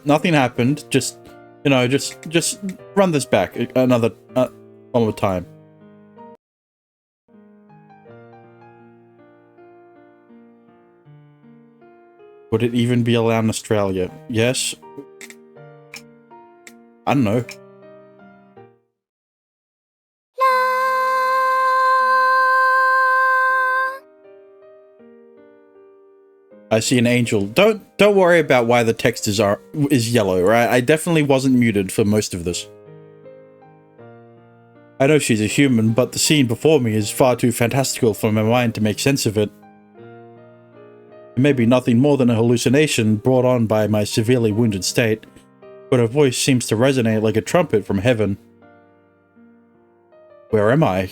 Nothing happened. Just, just run this back another, one more time. Would it even be allowed in Australia? Yes. I don't know. I see an angel. Don't worry about why the text is yellow, right? I definitely wasn't muted for most of this. I know she's a human, but the scene before me is far too fantastical for my mind to make sense of it. It may be nothing more than a hallucination brought on by my severely wounded state, but her voice seems to resonate like a trumpet from heaven. Where am I?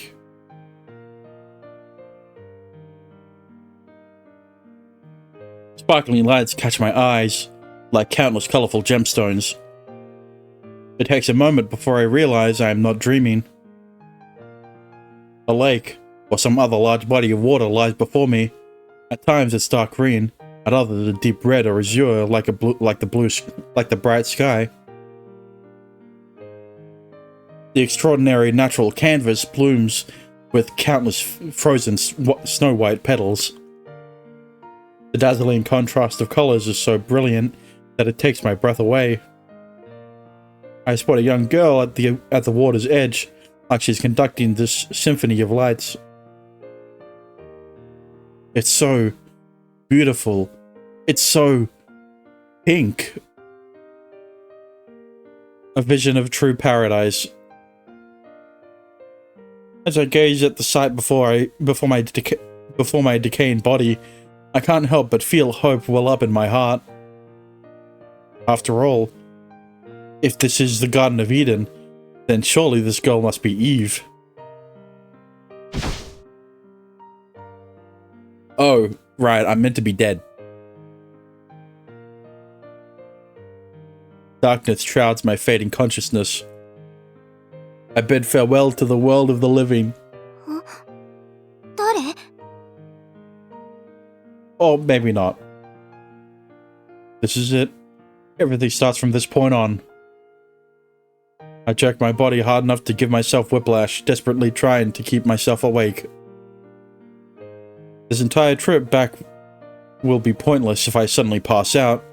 Sparkling lights catch my eyes, like countless colorful gemstones. It takes a moment before I realize I am not dreaming. A lake, or some other large body of water lies before me. At times it's dark green, at others a deep red or azure like the bright sky. The extraordinary natural canvas blooms with countless frozen snow-white petals. The dazzling contrast of colors is so brilliant that it takes my breath away. I spot a young girl at the water's edge, like she's conducting this symphony of lights. It's so beautiful. It's so pink. A vision of true paradise. As I gaze at the sight before my decaying body, I can't help but feel hope well up in my heart. After all, if this is the Garden of Eden, then surely this girl must be Eve. Oh, right, I'm meant to be dead. Darkness shrouds my fading consciousness. I bid farewell to the world of the living. Or maybe not. This is it. Everything starts from this point on. I jerk my body hard enough to give myself whiplash, desperately trying to keep myself awake. This entire trip back will be pointless if I suddenly pass out.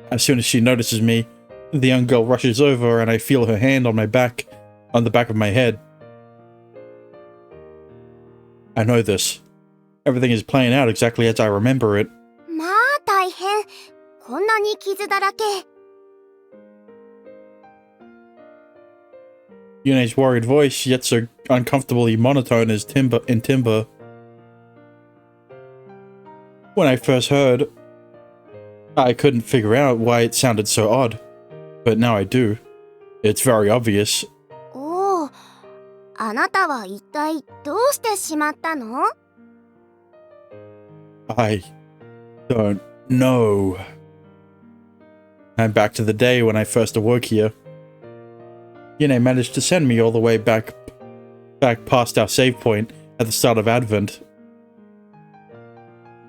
As soon as she notices me, the young girl rushes over and I feel her hand on the back of my head. I know this. Everything is playing out exactly as I remember it. Yune's worried voice, yet so uncomfortably monotone as timber. When I first heard, I couldn't figure out why it sounded so odd, but now I do. It's very obvious. I don't know. I'm back to the day when I first awoke here. Yune managed to send me all the way back past our save point at the start of Advent.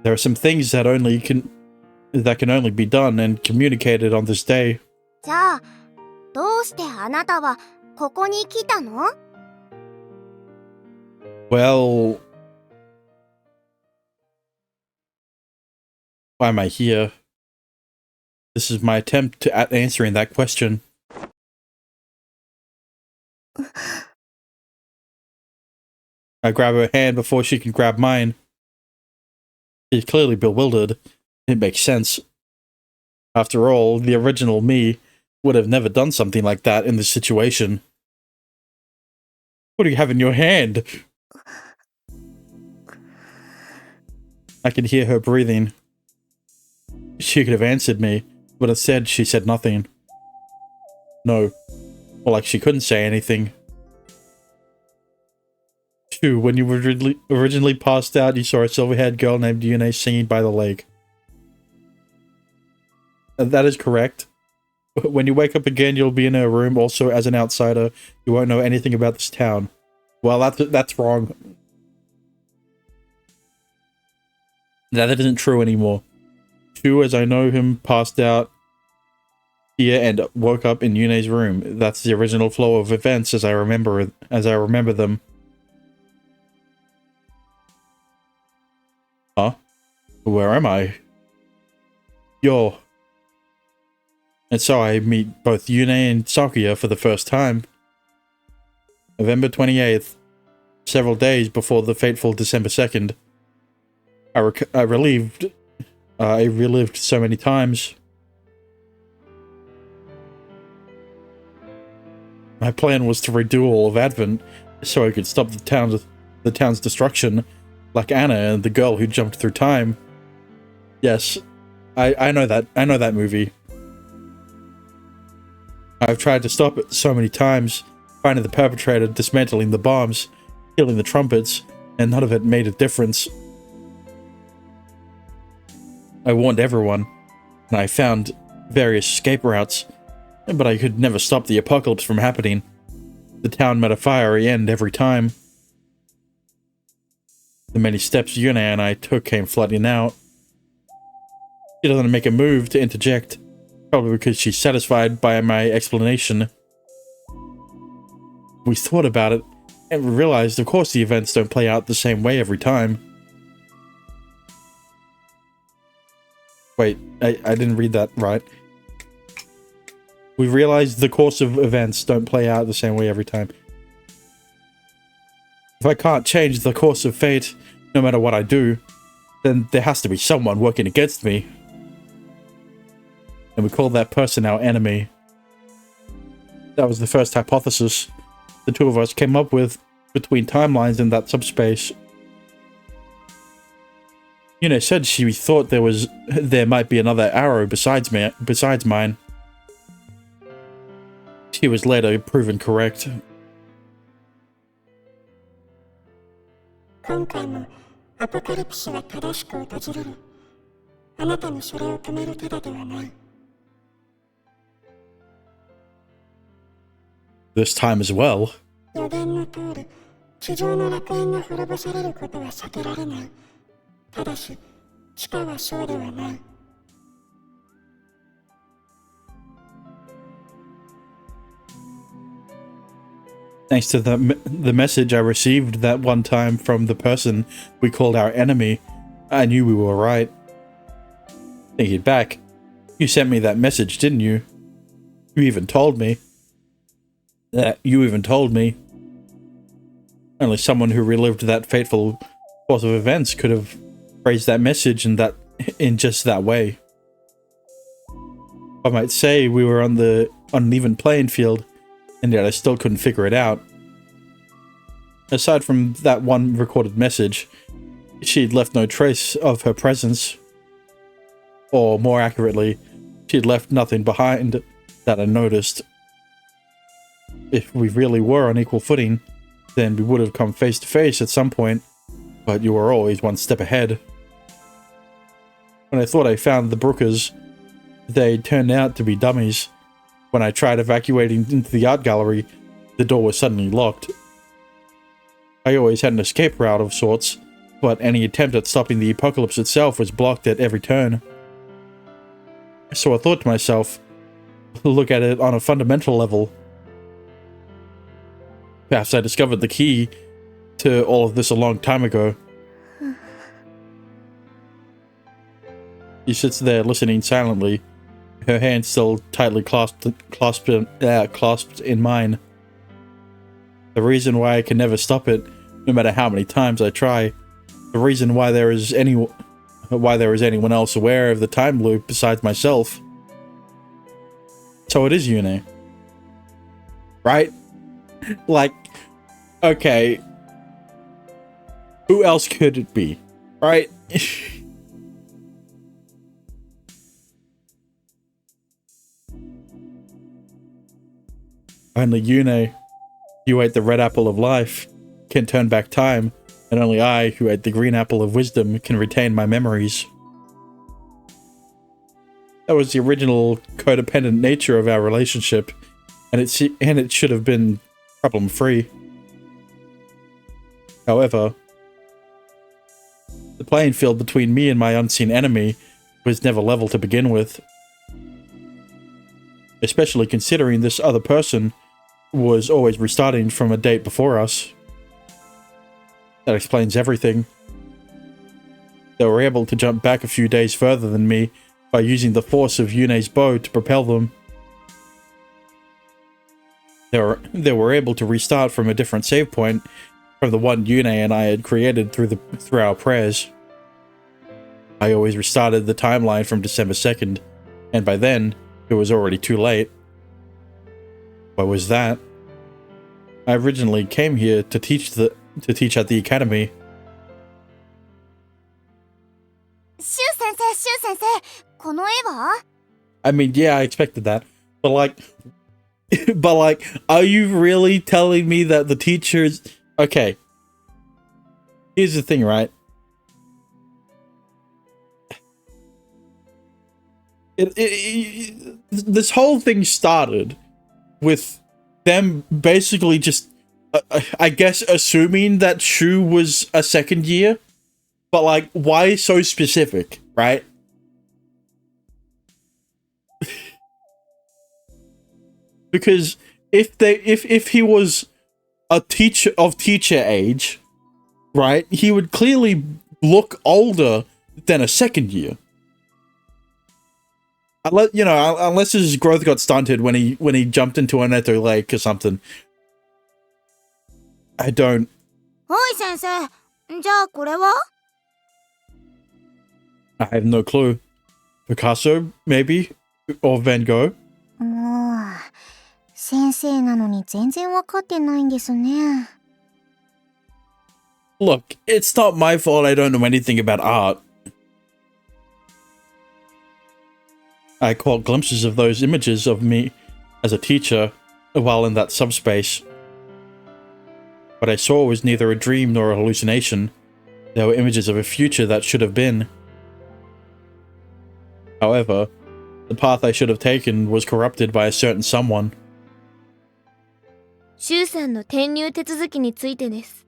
There are some things that can only be done and communicated on this day. Well, why am I here? This is my attempt at answering that question. I grab her hand before she can grab mine. She's clearly bewildered. It makes sense. After all, the original me would have never done something like that in this situation. What do you have in your hand? I can hear her breathing. She could have answered me, but instead she said nothing. No. Or like she couldn't say anything. Phew, when you were originally passed out, you saw a silver-haired girl named Yune singing by the lake. That is correct. When you wake up again, you'll be in her room. Also, as an outsider, you won't know anything about this town. Well, that's wrong. That isn't true anymore. Chu, as I know him, passed out here and woke up in Yune's room. That's the original flow of events as I remember them. Huh? Where am I? Yo. And so I meet both Yune and Sakuya for the first time. November 28th, several days before the fateful December 2nd. I relived so many times. My plan was to redo all of Advent so I could stop the town's destruction, like Anna and the girl who jumped through time. Yes, I know that movie. I've tried to stop it so many times, finding the perpetrator, dismantling the bombs, killing the trumpets, and none of it made a difference. I warned everyone, and I found various escape routes, but I could never stop the apocalypse from happening. The town met a fiery end every time. The many steps Yuna and I took came flooding out. She doesn't make a move to interject, probably because she's satisfied by my explanation. We thought about it, and we realized of course the events don't play out the same way every time. Wait, I didn't read that right. We realized the course of events don't play out the same way every time. If I can't change the course of fate, no matter what I do, then there has to be someone working against me. And we call that person our enemy. That was the first hypothesis the two of us came up with between timelines in that subspace. Yuna said she thought there might be another arrow besides mine. She was later proven correct. 今回もアポカリプスは正しく訪れる。あなたにそれを止める手立てはない。This time as well. 予言の通り、地上の楽園が滅ぼされることは避けられない。ただし、地下はそうではない。Thanks to the message I received that one time from the person we called our enemy, I knew we were right. Thinking back, you sent me that message, didn't you? You even told me. Only someone who relived that fateful course of events could have phrased that message in just that way. I might say we were on an even playing field, and yet I still couldn't figure it out. Aside from that one recorded message, she'd left no trace of her presence. Or more accurately, she'd left nothing behind that I noticed. If we really were on equal footing, then we would have come face to face at some point, but you were always one step ahead. When I thought I found the Brookers, they turned out to be dummies. When I tried evacuating into the art gallery, the door was suddenly locked. I always had an escape route of sorts, but any attempt at stopping the apocalypse itself was blocked at every turn. So I thought to myself, look at it on a fundamental level. Perhaps I discovered the key to all of this a long time ago. She sits there listening silently, her hands still tightly clasped in mine. The reason why I can never stop it, no matter how many times I try, the reason why there is anyone else aware of the time loop besides myself. So it is Yune. Right? Like, okay. Who else could it be? Right? Only Yune, you ate the red apple of life, can turn back time, and only I, who ate the green apple of wisdom, can retain my memories. That was the original codependent nature of our relationship, and it should have been problem-free. However, the playing field between me and my unseen enemy was never level to begin with. Especially considering this other person was always restarting from a date before us. That explains everything. They were able to jump back a few days further than me by using the force of Yune's bow to propel them. They were able to restart from a different save point from the one Yune and I had created through our prayers. I always restarted the timeline from December 2nd, and by then, it was already too late. Why was that? I originally came here to teach at the academy. I mean, yeah, I expected that, but like, are you really telling me that the teachers? Okay, here's the thing, right? This whole thing started with them basically just, I guess, assuming that Shu was a second year, but like, why so specific, right? Because if he was a teacher of teacher age, right, he would clearly look older than a second year. Unless his growth got stunted when he jumped into a nether lake or something. I don't. I have no clue. Picasso, maybe? Or Van Gogh? Look, it's not my fault I don't know anything about art. I caught glimpses of those images of me as a teacher while in that subspace. What I saw was neither a dream nor a hallucination. They were images of a future that should have been. However, the path I should have taken was corrupted by a certain someone. 周さんの転入手続きについてです。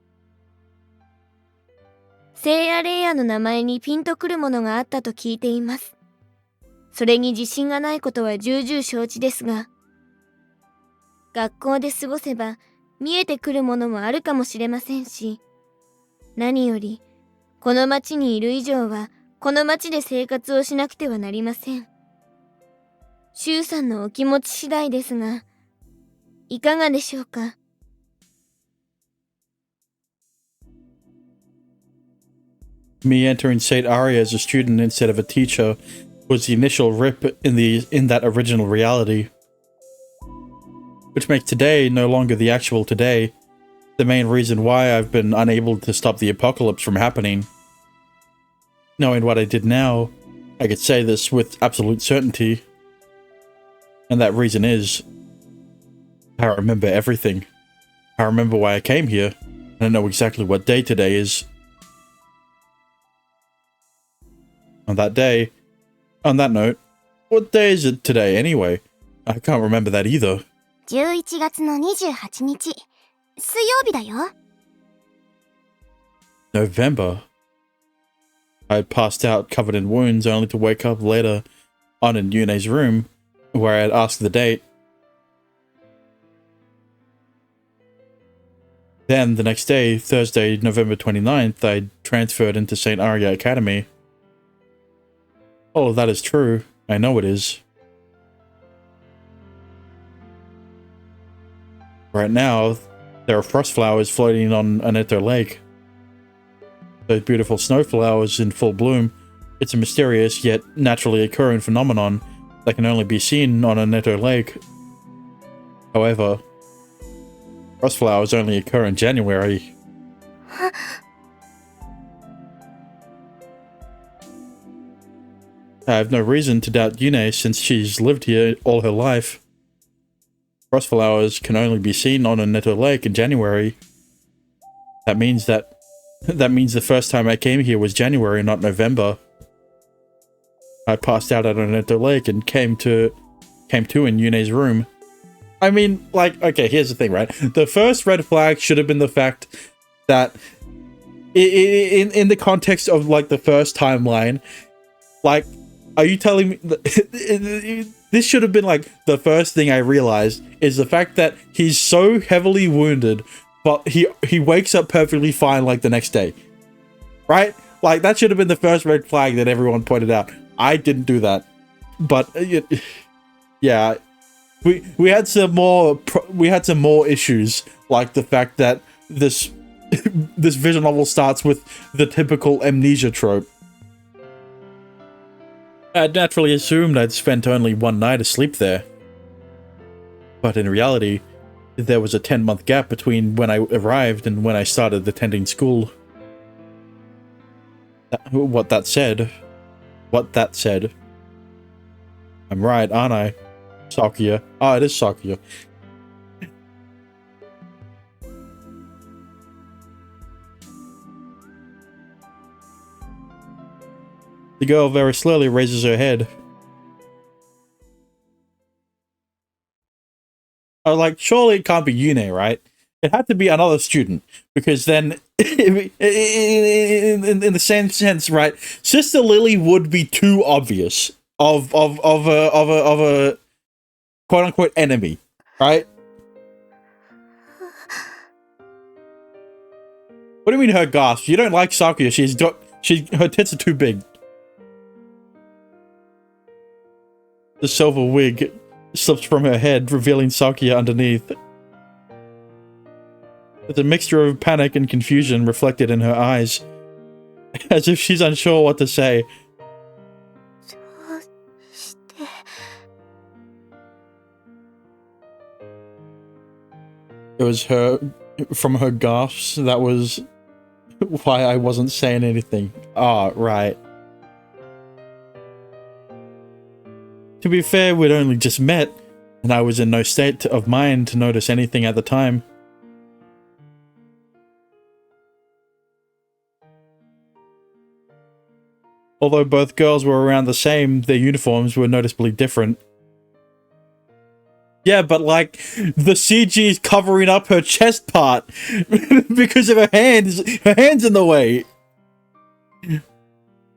聖夜霊夜の名前にピンとくるものがあったと聞いています。それに自信がないことは重々承知ですが、学校で過ごせば見えてくるものもあるかもしれませんし、何よりこの町にいる以上はこの町で生活をしなくてはなりません。周さんのお気持ち次第ですが、いかがでしょうか。Me entering St. Aria as a student instead of a teacher was the initial rip in that original reality. Which makes today no longer the actual today, the main reason why I've been unable to stop the apocalypse from happening. Knowing what I did now, I could say this with absolute certainty. And that reason is, I remember everything. I remember why I came here, and I know exactly what day today is. On that note, what day is it today anyway? I can't remember that either. 11月の28日、水曜日だよ。November. I had passed out covered in wounds only to wake up later on in Yune's room, where I had asked the date. Then, the next day, Thursday, November 29th, I transferred into St. Aria Academy. All of that is true. I know it is. Right now, there are frost flowers floating on an nether lake. Those beautiful snow flowers in full bloom. It's a mysterious yet naturally occurring phenomenon that can only be seen on a nether lake. However, frost flowers only occur in January. I have no reason to doubt Yune since she's lived here all her life. Frost flowers can only be seen on a nether lake in January. That means the first time I came here was January, not November. I passed out at Oneto Lake and came to in Yune's room. I mean, like, okay, here's the thing, right? The first red flag should have been the fact that in the context of, like, the first timeline, like, are you telling me this should have been, like, the first thing I realized is the fact that he's so heavily wounded, but he wakes up perfectly fine, like, the next day, right? Like, that should have been the first red flag that everyone pointed out. I didn't do that, but yeah, we had some more issues, like the fact that this visual novel starts with the typical amnesia trope. I'd naturally assumed I'd spent only one night asleep there, but in reality, there was a 10-month gap between when I arrived and when I started attending school. What that said, I'm right, aren't I? Sakuya. Ah, it is Sakuya. The girl very slowly raises her head. I was like, surely it can't be Yune, right? It had to be another student, because then, in the same sense, right? Sister Lily would be too obvious of a quote unquote enemy, right? What do you mean her gasp? You don't like Sakuya? Her tits are too big. The silver wig slips from her head, revealing Sakuya underneath. With a mixture of panic and confusion reflected in her eyes, as if she's unsure what to say. It was from her gasps, that was why I wasn't saying anything. Ah, right. To be fair, we'd only just met, and I was in no state of mind to notice anything at the time. Although both girls were around the same, their uniforms were noticeably different. Yeah, but like, the CG is covering up her chest part because of her hands in the way.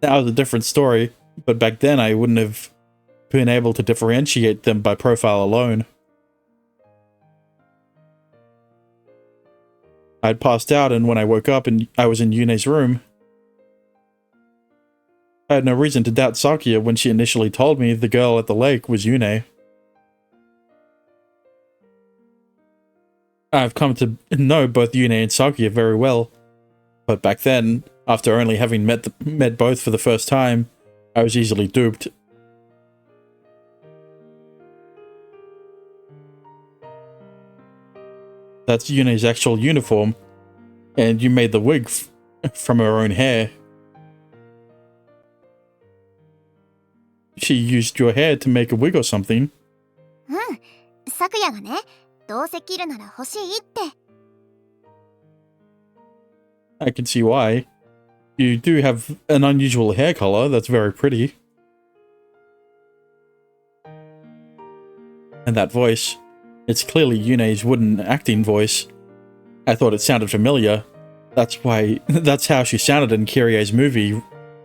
That was a different story, but back then I wouldn't have been able to differentiate them by profile alone. I'd passed out, and when I woke up and I was in Yune's room, I had no reason to doubt Sakuya when she initially told me the girl at the lake was Yune. I've come to know both Yune and Sakuya very well, but back then, after only having met both for the first time, I was easily duped. That's Yune's actual uniform, and you made the wig from her own hair. She used your hair to make a wig or something. サクヤがね、どうせ着るなら欲しいって。I can see why. You do have an unusual hair color that's very pretty. And that voice, it's clearly Yune's wooden acting voice. I thought it sounded familiar. That's how she sounded in Kirie's movie,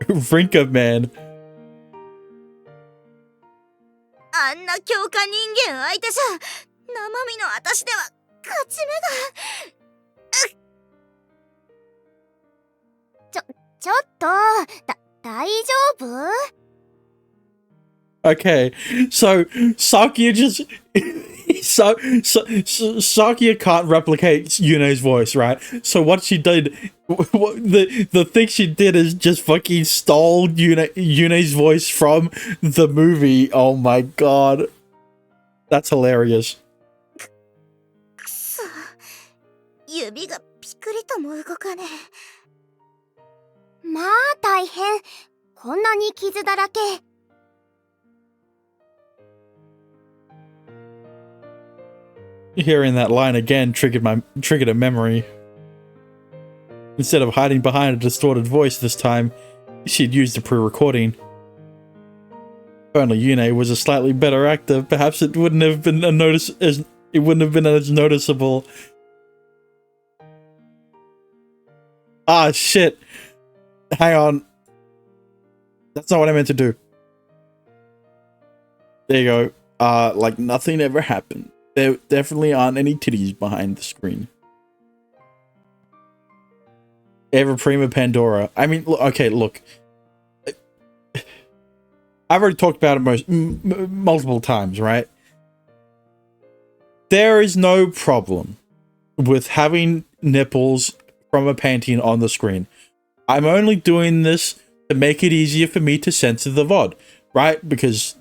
Rinka Man. あんな強化人間相手じゃ生身の私では勝ち目がちょっと大丈夫 Okay, so Sakuya just Sakuya can't replicate Yune's voice, right? So what she did, the thing she did is just fucking stole Yune's voice from the movie. Oh my god, that's hilarious. くそ指がピクリとも動かねえ。まあ大変。こんなに傷だらけ。Hearing that line again triggered a memory. Instead of hiding behind a distorted voice this time, she'd used a pre-recording. If only Yune was a slightly better actor, perhaps it wouldn't have been as noticeable. Ah, shit. Hang on. That's not what I meant to do. There you go. Like nothing ever happened. There definitely aren't any titties behind the screen. Ever Prima Pandora. I mean, okay, look. I've already talked about it multiple times, right? There is no problem with having nipples from a painting on the screen. I'm only doing this to make it easier for me to censor the VOD, right? Because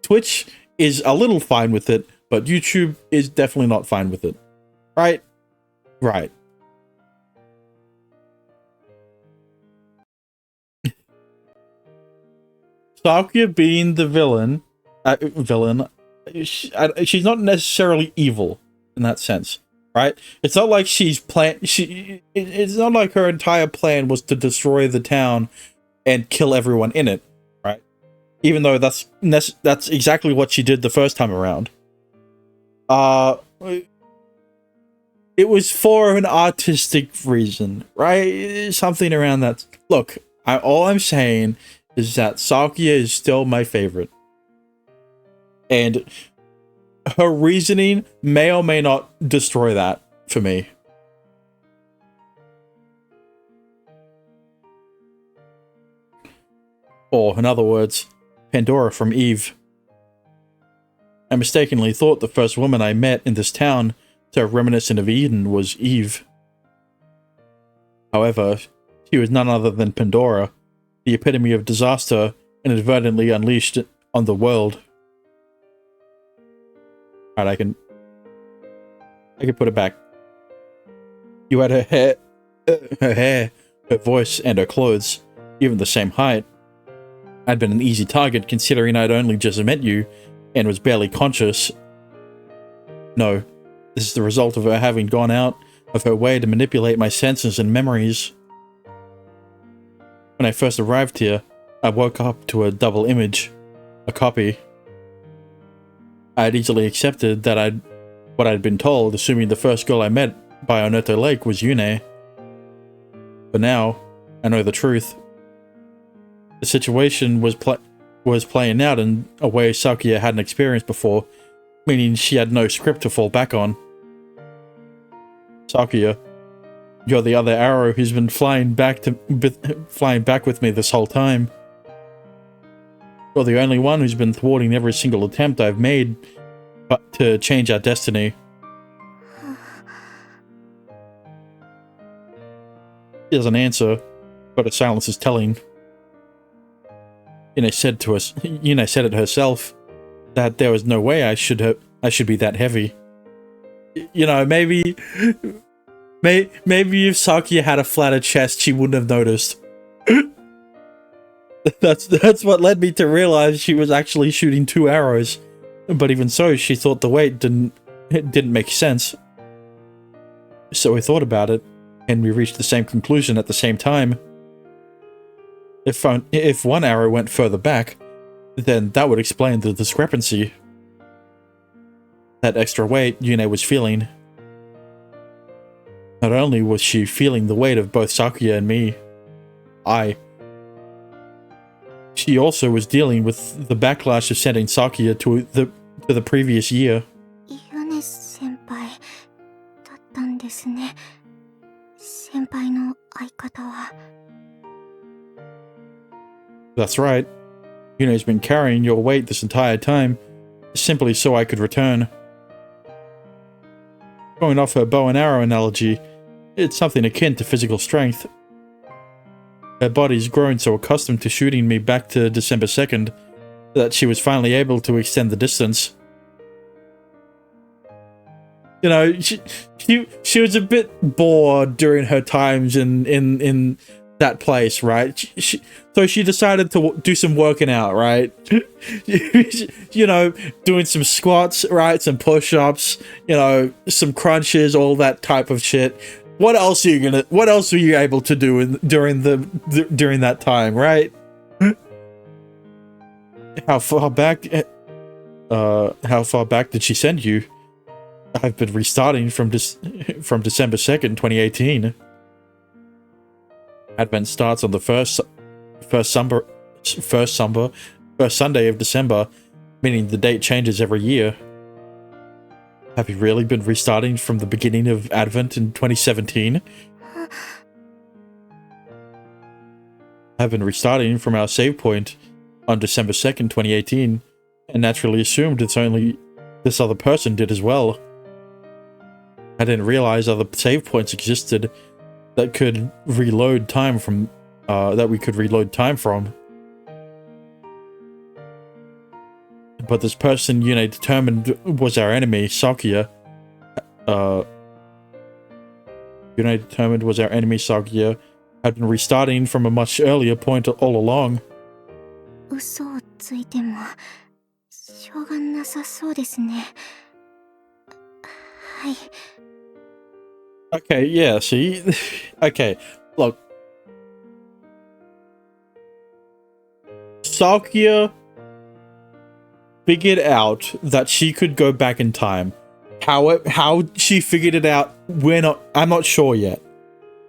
Twitch is a little fine with it, but YouTube is definitely not fine with it, right? Right. Sakuya being the villain, she's not necessarily evil in that sense, right? It's not like it's not like her entire plan was to destroy the town and kill everyone in it, right? Even though that's exactly what she did the first time around. It was for an artistic reason, right? Something around that. Look, all I'm saying is that Sakuya is still my favorite. And her reasoning may or may not destroy that for me. Or, in other words, Pandora from Eve. I mistakenly thought the first woman I met in this town so reminiscent of Eden was Eve. However, she was none other than Pandora, the epitome of disaster inadvertently unleashed on the world. Alright, I can put it back. You had her hair, her voice, and her clothes, even the same height. I'd been an easy target considering I'd only just met you and was barely conscious. No, this is the result of her having gone out of her way to manipulate my senses and memories. When I first arrived here, I woke up to a double image, a copy. I had easily accepted that what I'd been told, assuming the first girl I met by Onoto Lake was Yune. But now, I know the truth. The situation was playing out in a way Sakuya hadn't experienced before, meaning she had no script to fall back on. Sakuya, you're the other arrow who's been flying back with me this whole time. You're the only one who's been thwarting every single attempt I've made to change our destiny. She doesn't answer, but her silence is telling. Yune said it herself, that there was no way I should be that heavy. You know, maybe if Sakuya had a flatter chest, she wouldn't have noticed. That's what led me to realize she was actually shooting 2 arrows. But even so, she thought the weight didn't make sense. So we thought about it, and we reached the same conclusion at the same time. If one arrow went further back, then that would explain the discrepancy. That extra weight Yune was feeling. Not only was she feeling the weight of both Sakuya and me, she also was dealing with the backlash of sending Sakuya to the previous year. 米先輩だったんですね。先輩の相方は。 That's right. Yune's been carrying your weight this entire time, simply so I could return. Going off her bow and arrow analogy, it's something akin to physical strength. Her body's grown so accustomed to shooting me back to December 2nd that she was finally able to extend the distance. You know, she was a bit bored during her times in that place, right? So she decided to do some working out, right? You know, doing some squats, right? Some push-ups, you know, some crunches, all that type of shit. What else are you able to do during that time, right? how far back did she send you? I've been restarting from December 2nd, 2018. Advent starts on the first Sunday of December, meaning the date changes every year. Have you really been restarting from the beginning of Advent in 2017? I've been restarting from our save point on December 2nd, 2018, and naturally assumed it's only this other person did as well. I didn't realize other save points existed that could reload time from, that we could reload time from. But this person Yune determined was our enemy, Sakuya. Yune determined was our enemy, Sakuya, had been restarting from a much earlier point all along. 嘘をついてもしょうがなさそうですね。はい。 Okay, yeah, see? Okay, look. Sakuya figured out that she could go back in time. How she figured it out, I'm not sure yet.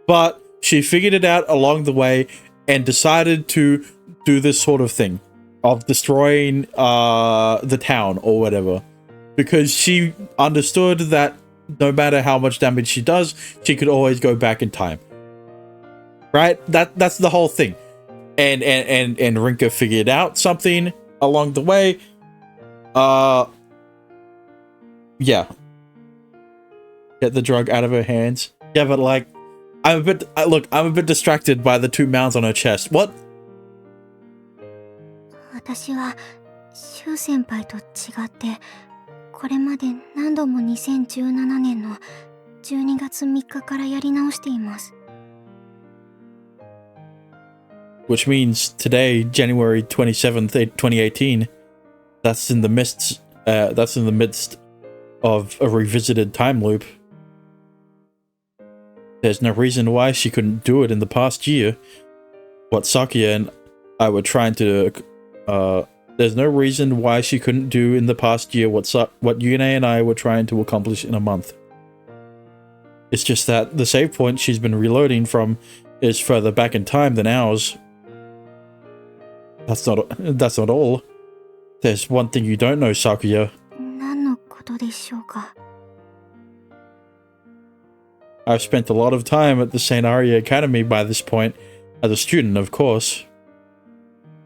But she figured it out along the way and decided to do this sort of thing of destroying the town or whatever. Because she understood that no matter how much damage she does, she could always go back in time. Right? That's the whole thing. And Rinka figured out something along the way. Yeah. Get the drug out of her hands. Yeah, but like, I'm a bit distracted by the two mounds on her chest. What? 私はシュウ先輩と違ってこれまで何度も2017年の12月3日からやり直しています。 Which means today, January 27th, 2018, that's in the midst of a revisited time loop. There's no reason why she couldn't do it in the past year. What Sakuya and I were trying to there's no reason why she couldn't do in the past year what Yune and I were trying to accomplish in a month. It's just that the save point she's been reloading from is further back in time than ours. That's not all. There's one thing you don't know, Sakuya. 何のことでしょうか。 I've spent a lot of time at the St. Aria Academy by this point, as a student, of course.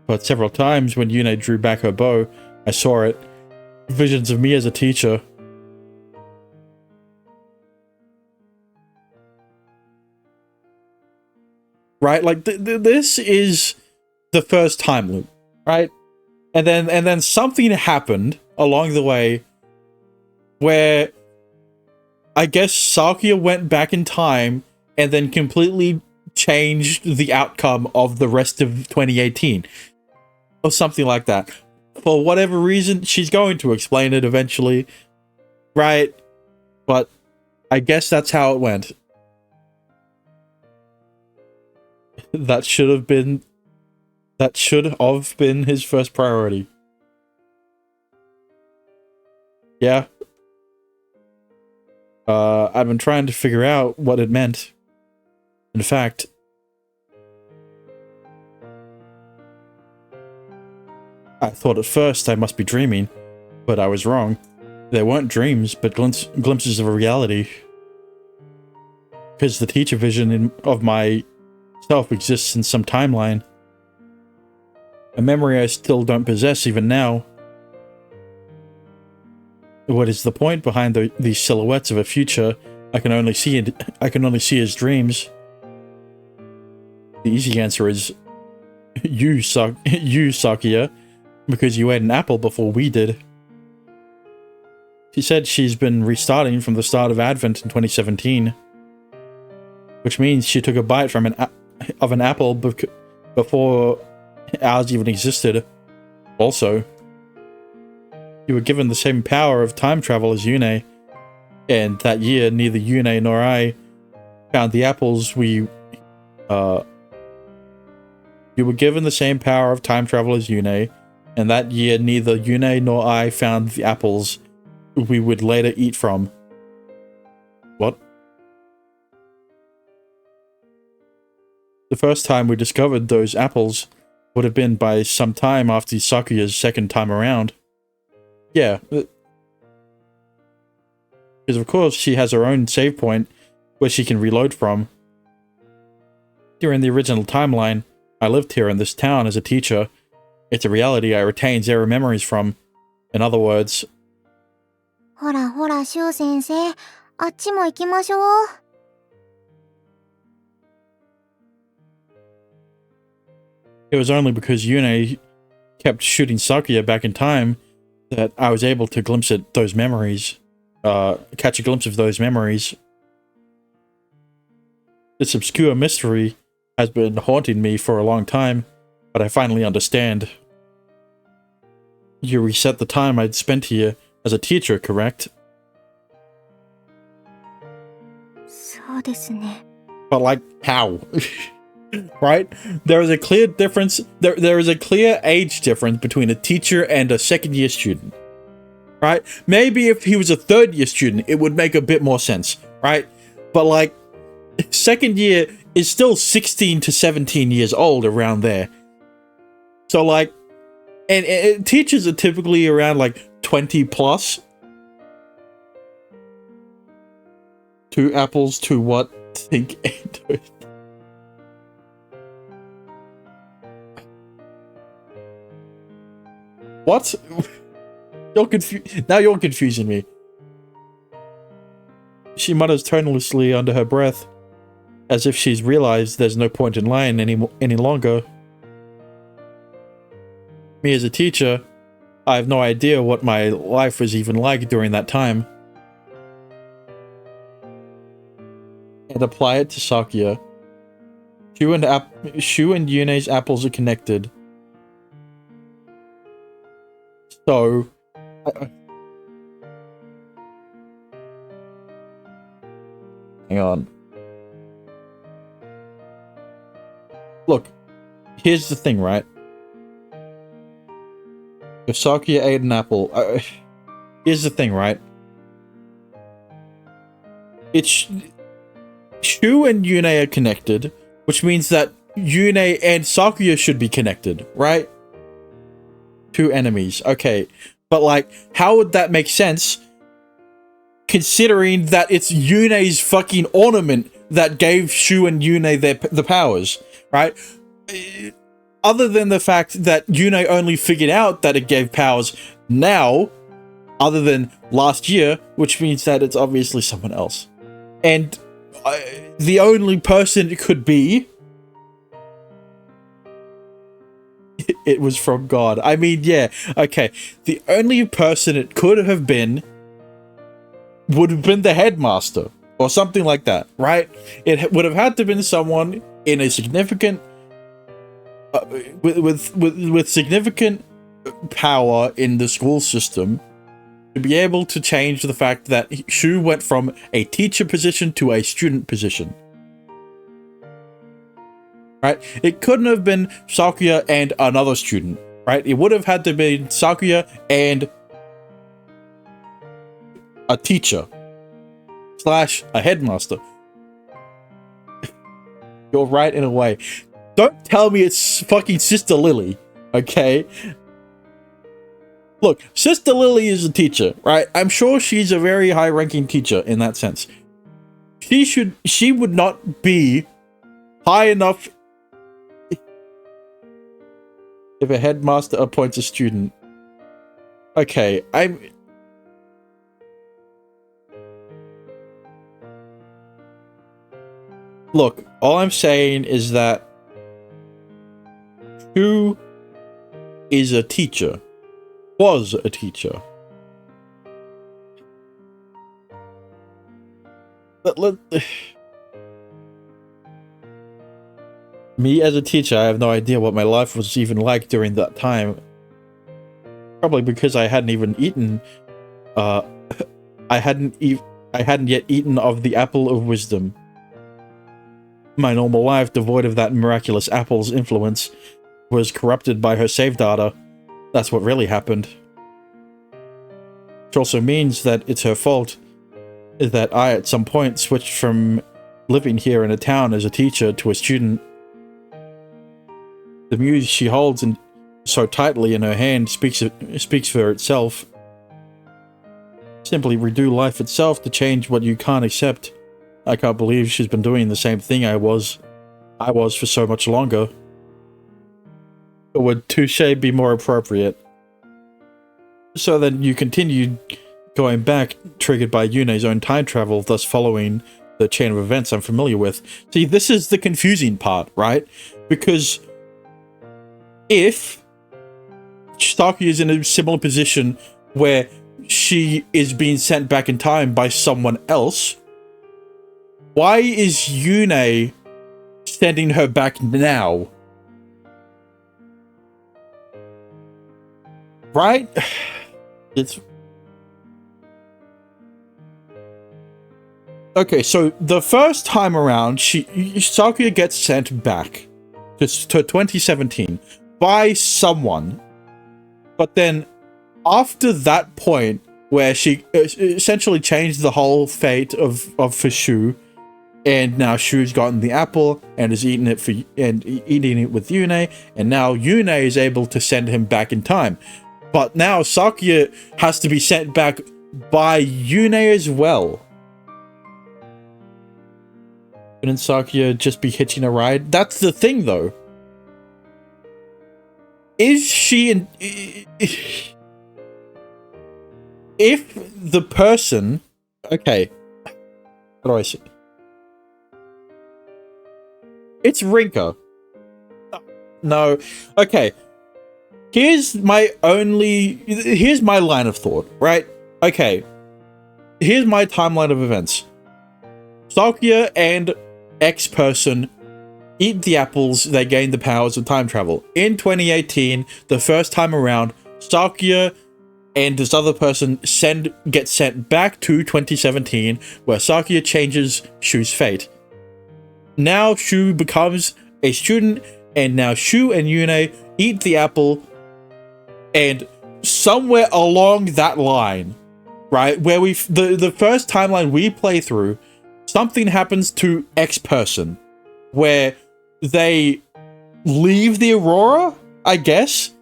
But several times when Yune drew back her bow, I saw it. Visions of me as a teacher. Right? Like, this is the first time loop, right? And then something happened along the way where I guess Sakuya went back in time and then completely changed the outcome of the rest of 2018. Or something like that. For whatever reason, she's going to explain it eventually. Right? But I guess that's how it went. That should have been his first priority. Yeah. I've been trying to figure out what it meant. In fact, I thought at first I must be dreaming, but I was wrong. They weren't dreams, but glimpses of reality. Because the teacher vision of myself exists in some timeline. A memory I still don't possess even now. What is the point behind these silhouettes of a future I can only see as dreams? The easy answer is you, Sakuya, because you ate an apple before we did. She said she's been restarting from the start of Advent in 2017, which means she took a bite from an apple before ours even existed. Also, you were given the same power of time travel as Yune, and that year neither Yune nor I found the apples you were given the same power of time travel as Yune, And that year, neither Yune nor I found the apples we would later eat from. What? The first time we discovered those apples would have been by some time after Sakuya's second time around. Yeah. Because of course she has her own save point where she can reload from. During the original timeline, I lived here in this town as a teacher. It's a reality I retain zero memories from. In other words... ほらほら、シュウ先生、あっちも行きましょう。It was only because Yune kept shooting Sakuya back in time that I was able to glimpse at those memories. Catch a glimpse of those memories. This obscure mystery has been haunting me for a long time, but I finally understand. You reset the time I'd spent here as a teacher, correct? そうですね。 But like, how? Right? There is a clear difference. There is a clear age difference between a teacher and a second-year student. Right? Maybe if he was a third-year student, it would make a bit more sense. Right? But like, second year is still 16 to 17 years old, around there. So like, and teachers are typically around like 20 plus. 2 apples to what? Think. What? Now you're confusing me. She mutters tonelessly under her breath, as if she's realized there's no point in lying any longer. Me as a teacher, I have no idea what my life was even like during that time. And apply it to Sakuya. Shu and Yune's apples are connected. So... hang on. Look, here's the thing, right? If Sakuya ate an apple... here's the thing, right? It's... Shu and Yune are connected, which means that Yune and Sakuya should be connected, right? 2 enemies, okay. But like, how would that make sense considering that it's Yune's fucking ornament that gave Shu and Yune the powers, right? Other than the fact that Yune only figured out that it gave powers now, other than last year, which means that it's obviously someone else. And the only person it could be, it was from God. I mean, yeah, okay. The only person it could have been would have been the headmaster or something like that, right? It would have had to have been someone in a significant with significant power in the school system to be able to change the fact that Shu went from a teacher position to a student position. Right? It couldn't have been Sakuya and another student, right? It would have had to be Sakuya and a teacher / a headmaster. You're right in a way. Don't tell me it's fucking Sister Lily, okay? Look, Sister Lily is a teacher, right? I'm sure she's a very high-ranking teacher in that sense. She would not be high enough if a headmaster appoints a student. Okay, look, all I'm saying is that Shu is a teacher. Was a teacher. But me as a teacher, I have no idea what my life was even like during that time. Probably because I hadn't even eaten. I hadn't yet eaten of the apple of wisdom. My normal life, devoid of that miraculous apple's influence, was corrupted by her save data. that's what really happened. Which also means that it's her fault that I at some point switched from living here in a town as a teacher to a student. The muse she holds so tightly in her hand speaks for itself. Simply redo life itself to change what you can't accept. I can't believe she's been doing the same thing I was for so much longer. Or would touche be more appropriate? So then you continued going back, triggered by Yune's own time travel, thus following the chain of events I'm familiar with. See, this is the confusing part, right? Because if Saki is in a similar position where she is being sent back in time by someone else, why is Yune sending her back now? Right? It's... Okay, so the first time around, Sakuya gets sent back to 2017 by someone. But then, after that point, where she essentially changed the whole fate for Shu, and now Shu's gotten the apple and is eating it with Yune, and now Yune is able to send him back in time. But now Sakuya has to be sent back by Yune as well. Couldn't Sakuya just be hitching a ride? That's the thing, though. Is she if the person... Okay. How do I say? It's Rinka. No. Okay. Here's my line of thought, right? Okay. Here's my timeline of events. Sakuya and X person eat the apples, they gain the powers of time travel. In 2018, the first time around, Sakuya and this other person get sent back to 2017, where Sakuya changes Shu's fate. Now Shu becomes a student, and now Shu and Yune eat the apple, and somewhere along that line, right, where the first timeline we play through, something happens to X person, where they leave the Aurora, I guess.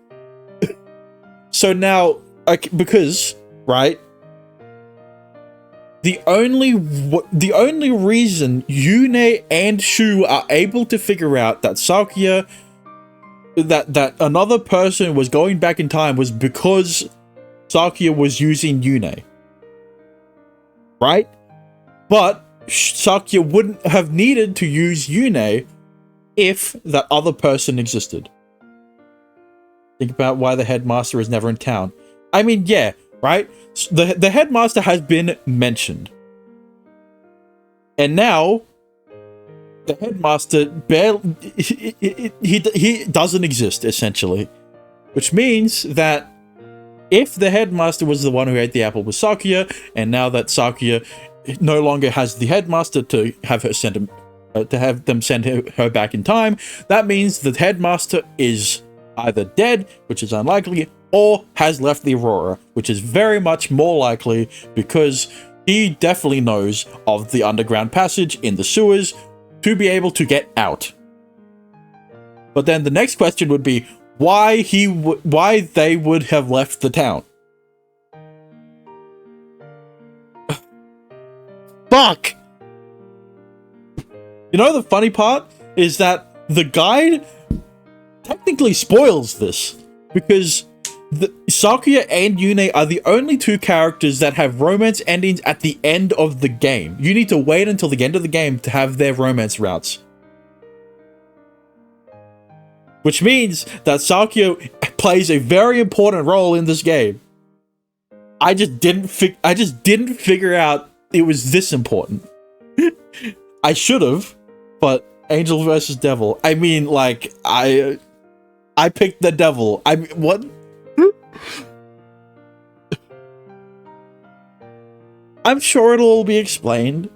So now, because, right, the only reason Yune and Shu are able to figure out that Sakuya, that another person was going back in time, was because Sakuya was using Yune, right? But Sakuya wouldn't have needed to use Yune if that other person existed. Think about why the headmaster is never in town. I mean, yeah, right? The headmaster has been mentioned. And now, the headmaster barely... He doesn't exist, essentially. Which means that if the headmaster was the one who ate the apple with Sakuya, and now that Sakuya no longer has the headmaster to have her send him, to have them send her back in time, that means the headmaster is either dead, which is unlikely, or has left the Aurora, which is very much more likely because he definitely knows of the underground passage in the sewers to be able to get out. But then the next question would be why they would have left the town. Fuck! You know, the funny part is that the guide technically spoils this, because Sakuya and Yune are the only two characters that have romance endings at the end of the game. You need to wait until the end of the game to have their romance routes. Which means that Sakuya plays a very important role in this game. I just didn't figure out it was this important. I should have, but Angel versus Devil. I mean, like, I picked the devil. I mean, what? I'm sure it'll all be explained,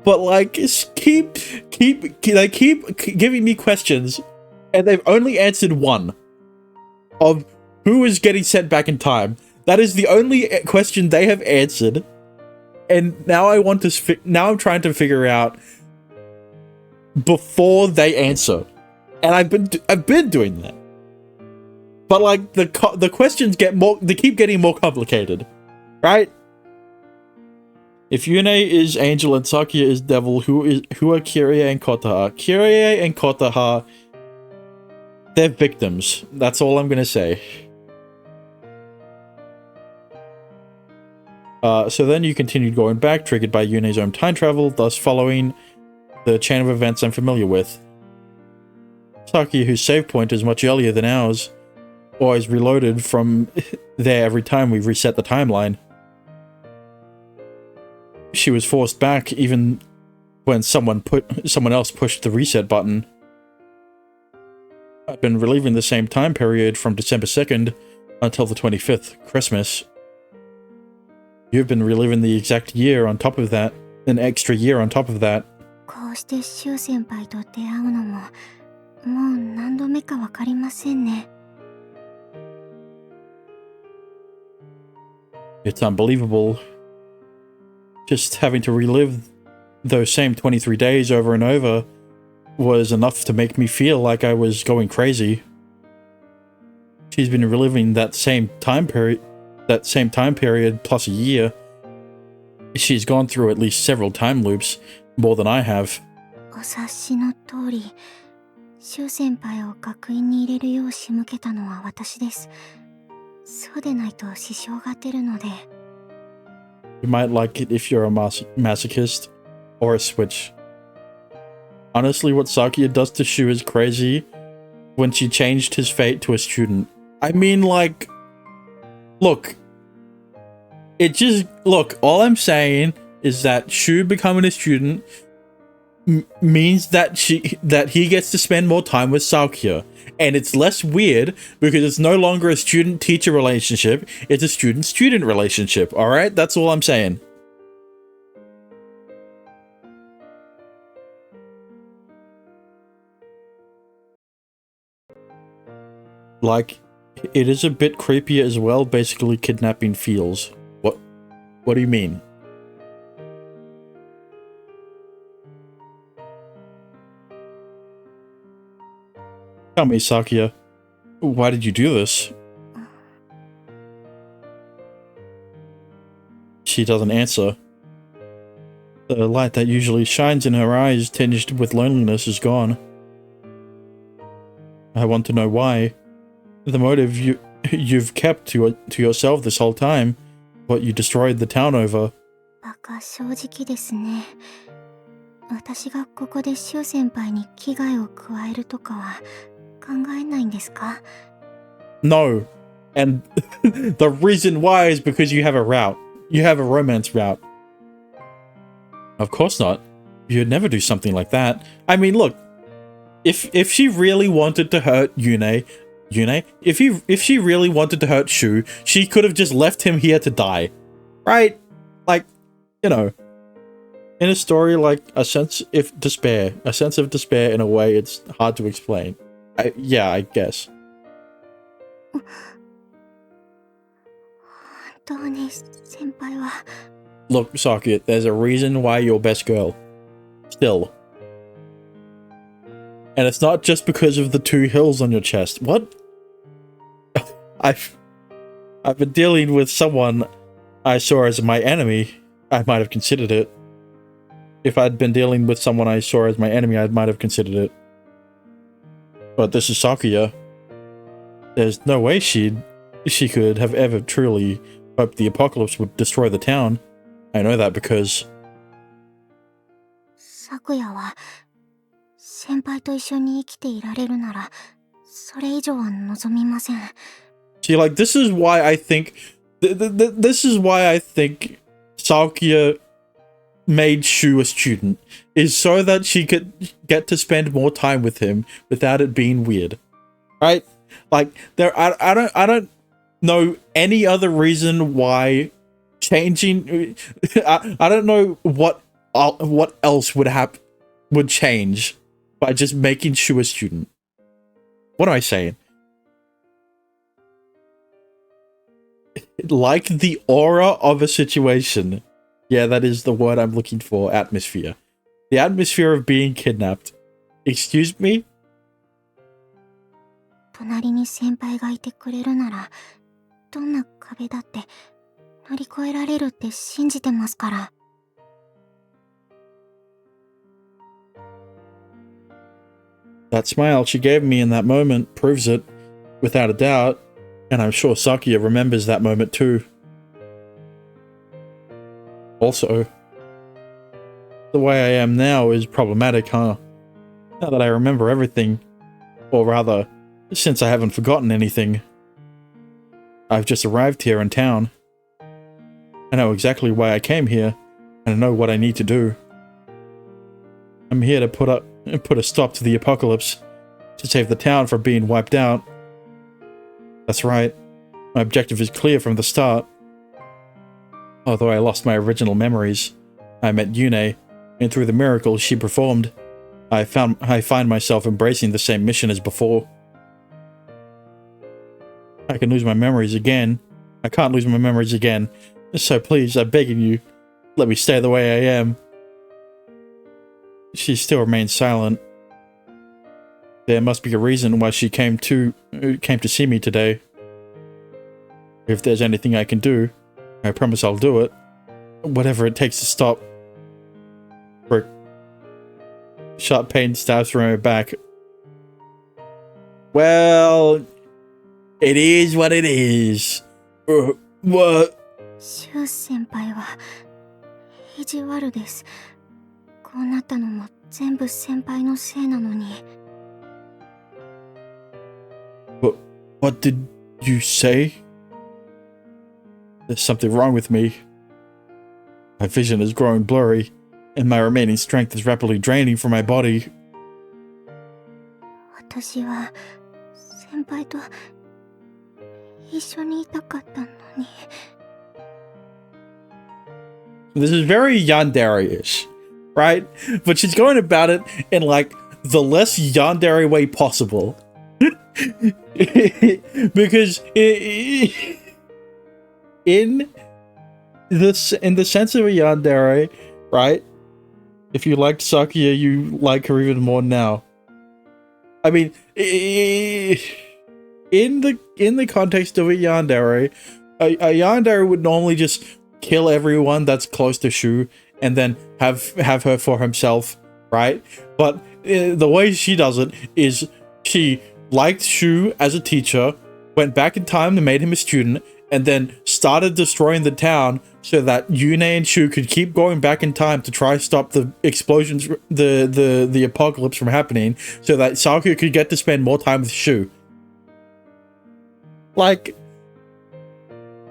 but like, keep giving me questions, and they've only answered one of Who is getting sent back in time? That is the only question they have answered. And now I'm trying to figure out before they answer. And I've been doing that. But like the questions they keep getting more complicated. Right? If Yune is angel and Sakuya is devil, who are Kirie and Kotaha? Kirie and Kotaha, they're victims. That's all I'm gonna say. So then you continued going back, triggered by Yune's own time travel, thus following the chain of events I'm familiar with. Sakuya, whose save point is much earlier than ours, always reloaded from there every time we reset the timeline. She was forced back even when someone else pushed the reset button. I've been reliving the same time period from December 2nd until the 25th, Christmas. You've been reliving the exact year on top of that, an extra year on top of that. こうしてシュウ先輩と出会うのも、もう何度目かわかりませんね。It's unbelievable. Just having to relive those same 23 days over and over was enough to make me feel like I was going crazy. She's been reliving that same time period plus a year. She's gone through at least several time loops, more than I have. お察しの通り、シュウ先輩を学院に入れるよう仕向けたのは私です。そうでないと支障が出るので。You might like it if you're a masochist or a switch. Honestly, what Sakuya does to Shu is crazy when she changed his fate to a student. I mean, like, look, all I'm saying is that Shu becoming a student means that he gets to spend more time with Sakuya. And it's less weird because it's no longer a student-teacher relationship, it's a student-student relationship, alright? That's all I'm saying. Like, it is a bit creepy as well, basically kidnapping feels. What do you mean? Tell me, Sakuya, why did you do this? She doesn't answer. The light that usually shines in her eyes, tinged with loneliness, is gone. I want to know why. The motive you've kept to yourself this whole time, what you destroyed the town over. バカ正直ですね。私がここでシュウ先輩に危害を加えるとかは考えないんですか? No. And the reason why is because you have a route. You have a romance route. Of course not. You'd never do something like that. I mean, look. If she really wanted to hurt Yune, if she really wanted to hurt Shu, she could have just left him here to die. Right? Like, you know. In a story like a sense of despair in a way it's hard to explain. Yeah, I guess. 本当に先輩は Look, Sakuya, there's a reason why you're best girl. Still. And it's not just because of the 2 hills on your chest. What? I've been dealing with someone I saw as my enemy. I might have considered it. If I'd been dealing with someone I saw as my enemy, I might have considered it. But this is Sakuya. There's no way she could have ever truly hoped the apocalypse would destroy the town. I know that because... 昨夜は先輩と一緒に生きていられるならそれ以上は望みません。 See, like, this is why I think... This is why I think Sakuya made Shu a student, is so that she could get to spend more time with him without it being weird. Right? Like, I don't know any other reason why changing... I don't know what else would change by just making Shu a student. What am I saying? Like the aura of a situation. Yeah, that is the word I'm looking for. Atmosphere. The atmosphere of being kidnapped. Excuse me? 隣に先輩がいてくれるなら、どんな壁だって乗り越えられるって信じてますから。That smile she gave me in that moment proves it, without a doubt, and I'm sure Sakuya remembers that moment too. Also, the way I am now is problematic, huh? Now that I remember everything, or rather, since I haven't forgotten anything. I've just arrived here in town. I know exactly why I came here, and I know what I need to do. I'm here to put a stop to the apocalypse, to save the town from being wiped out. That's right. My objective is clear from the start. Although I lost my original memories, I met Yune, and through the miracles she performed, I find myself embracing the same mission as before. I can lose my memories again. I can't lose my memories again. So please, I'm begging you, let me stay the way I am. She still remains silent. There must be a reason why she came to see me today. If there's anything I can do, I promise I'll do it. Whatever it takes to stop. Frick. Sharp pain stabs through my back. Well, it is what it is. What? シュウ先輩は意地悪です。こうなったのも全部先輩のせいなのに。What did you say? There's something wrong with me. My vision is growing blurry, and my remaining strength is rapidly draining from my body. 私は先輩と一緒にいたかったのに。This is very yandere-ish, right? But she's going about it in like the less yandere way possible. Because in the sense of a yandere, right? If you liked Sakuya, you like her even more now. I mean, in the context of a yandere, a yandere would normally just kill everyone that's close to Shu and then have her for himself, right? But the way she does it is she liked Shu as a teacher, went back in time and made him a student, and then started destroying the town so that Yune and Shu could keep going back in time to try stop the explosions, the apocalypse from happening, so that Sakuya could get to spend more time with Shu. Like,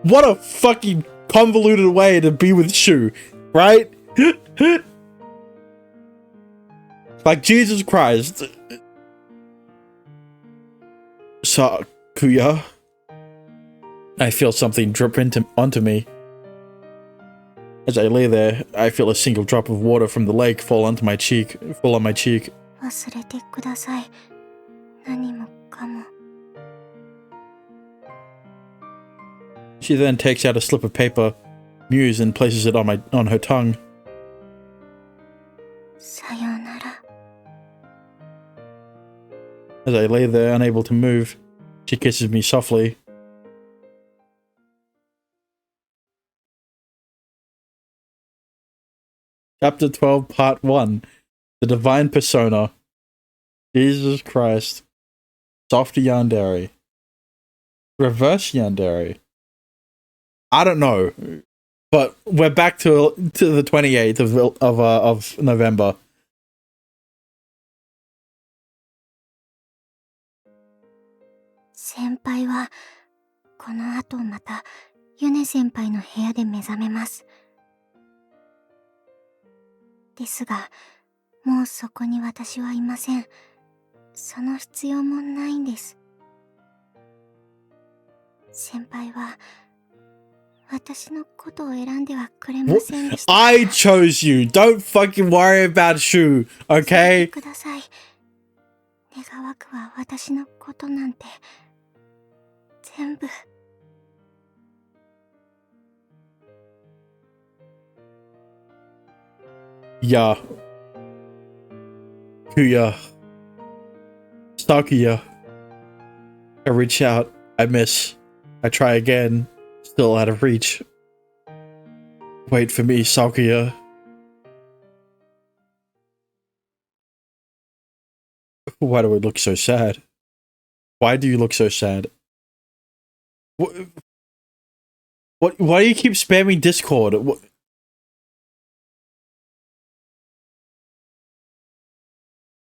what a fucking convoluted way to be with Shu, right? Like, Jesus Christ. Sakuya. I feel something drip onto me. As I lay there, I feel a single drop of water from the lake fall on my cheek. 忘れてください。何もかも。She then takes out a slip of paper, mews, and places it on her tongue. さようなら。As I lay there, unable to move, she kisses me softly. Chapter 12, Part 1. The Divine Persona. Jesus Christ. Soft yandere. Reverse yandere. I don't know. But we're back to the 28th of November. 先輩はこの後またユネ先輩の部屋で目覚めます。ですが、もうそこに私はいません。その必要もないんです。先輩は私のことを選んではくれませんでした。I chose you. Don't fucking worry about Shu, okay? ください。願わくは私のことなんて全部 Ya. Kuya. Sakuya. I reach out. I miss. I try again. Still out of reach. Wait for me, Sakuya. Why do I look so sad? Why do you look so sad? What? Why do you keep spamming Discord? What?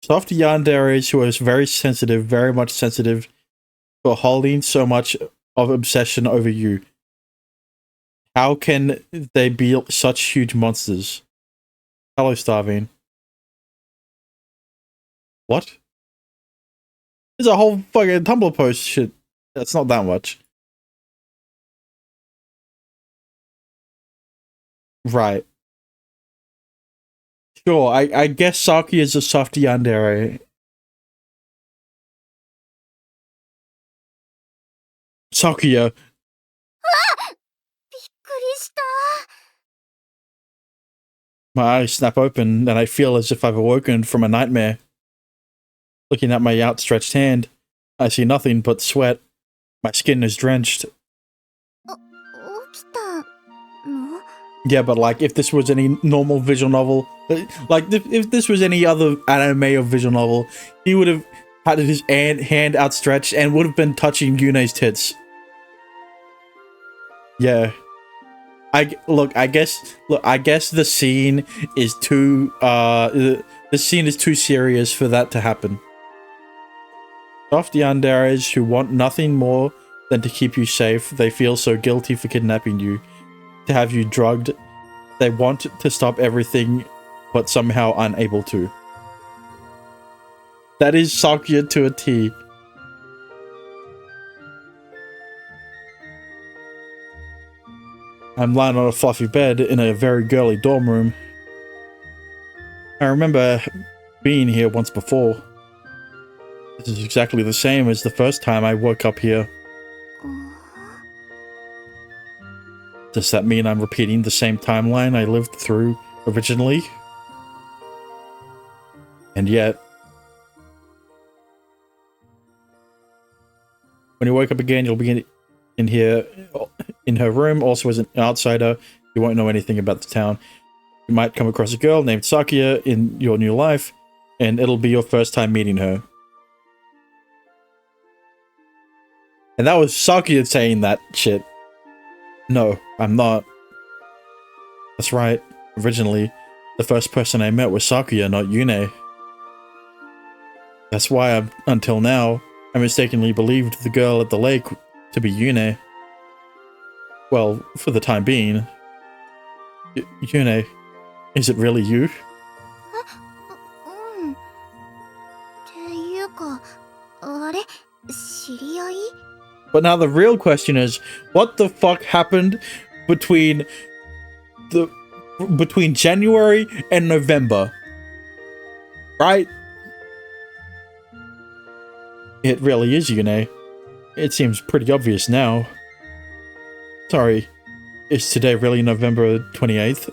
Soft yanderes who are very sensitive, very much sensitive, for holding so much of obsession over you. How can they be such huge monsters? Hello, Starving. What? There's a whole fucking Tumblr post shit. That's not that much. Right. Sure, I guess Saki is a soft yandere. Sakuya. My eyes snap open and I feel as if I've awoken from a nightmare. Looking at my outstretched hand, I see nothing but sweat. My skin is drenched. Yeah, but like, if this was any normal visual novel, like, if this was any other anime or visual novel, he would have had his hand outstretched and would have been touching Yune's tits. Yeah. I guess the scene is too, the scene is too serious for that to happen. Soft yanderes who want nothing more than to keep you safe, they feel so guilty for kidnapping you, to have you drugged. They want to stop everything, but somehow unable to. That is Sakuya to a T. I'm lying on a fluffy bed in a very girly dorm room. I remember being here once before. This is exactly the same as the first time I woke up here. Does that mean I'm repeating the same timeline I lived through originally? And yet, when you wake up again, you'll be in here, in her room. Also, as an outsider, you won't know anything about the town. You might come across a girl named Sakuya in your new life, and it'll be your first time meeting her. And that was Sakuya saying that shit. No, I'm not. That's right. Originally, the first person I met was Sakuya, not Yune. That's why until now, I mistakenly believed the girl at the lake to be Yune. Well, for the time being. Yune, is it really you? But now the real question is, what the fuck happened between January and November? Right? It really is Yune. It seems pretty obvious now. Sorry, is today really November 28th?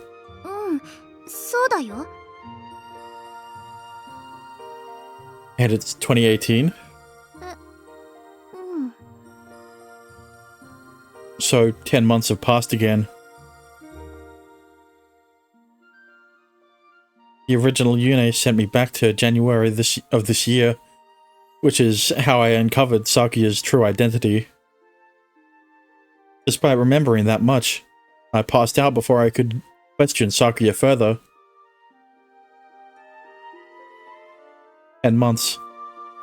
And it's 2018? So 10 months have passed again. The original Yune sent me back to January of this year, which is how I uncovered Sakuya's true identity. Despite remembering that much, I passed out before I could question Sakuya further. 10 months.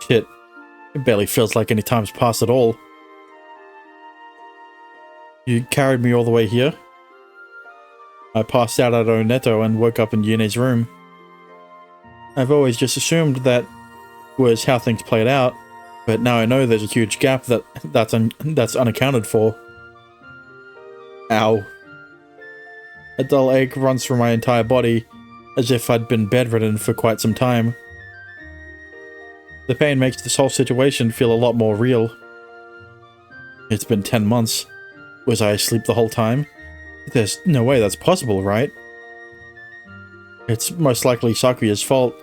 Shit, it barely feels like any time's passed at all. You carried me all the way here? I passed out at Oneto and woke up in Yune's room. I've always just assumed that was how things played out, but now I know there's a huge gap that's unaccounted for. Ow. A dull ache runs through my entire body, as if I'd been bedridden for quite some time. The pain makes this whole situation feel a lot more real. It's been 10 months. Was I asleep the whole time? There's no way that's possible, right? It's most likely Sakuya's fault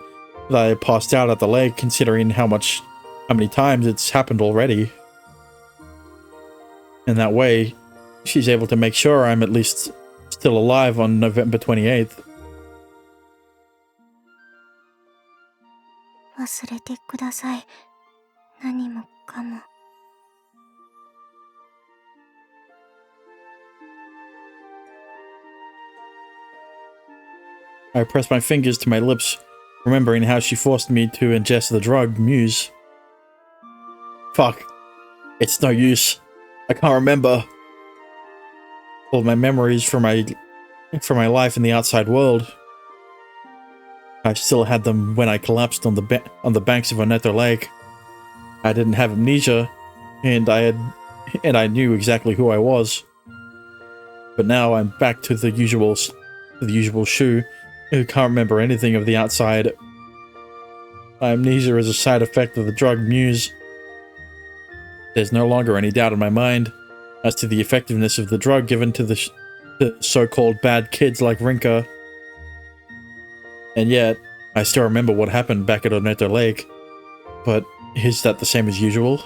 that I passed out at the lake, considering how many times it's happened already. In that way, she's able to make sure I'm at least still alive on November 28th. 忘れてください。何もかも。I pressed my fingers to my lips, remembering how she forced me to ingest the drug, Muse. Fuck. It's no use. I can't remember all my memories from my life in the outside world. I still had them when I collapsed on the banks of Oneto Lake. I didn't have amnesia, and I knew exactly who I was. But now I'm back to the usual Shu, who can't remember anything of the outside. My amnesia is a side effect of the drug Muse. There's no longer any doubt in my mind as to the effectiveness of the drug given to the so-called bad kids like Rinka. And yet, I still remember what happened back at Oneto Lake. But is that the same as usual?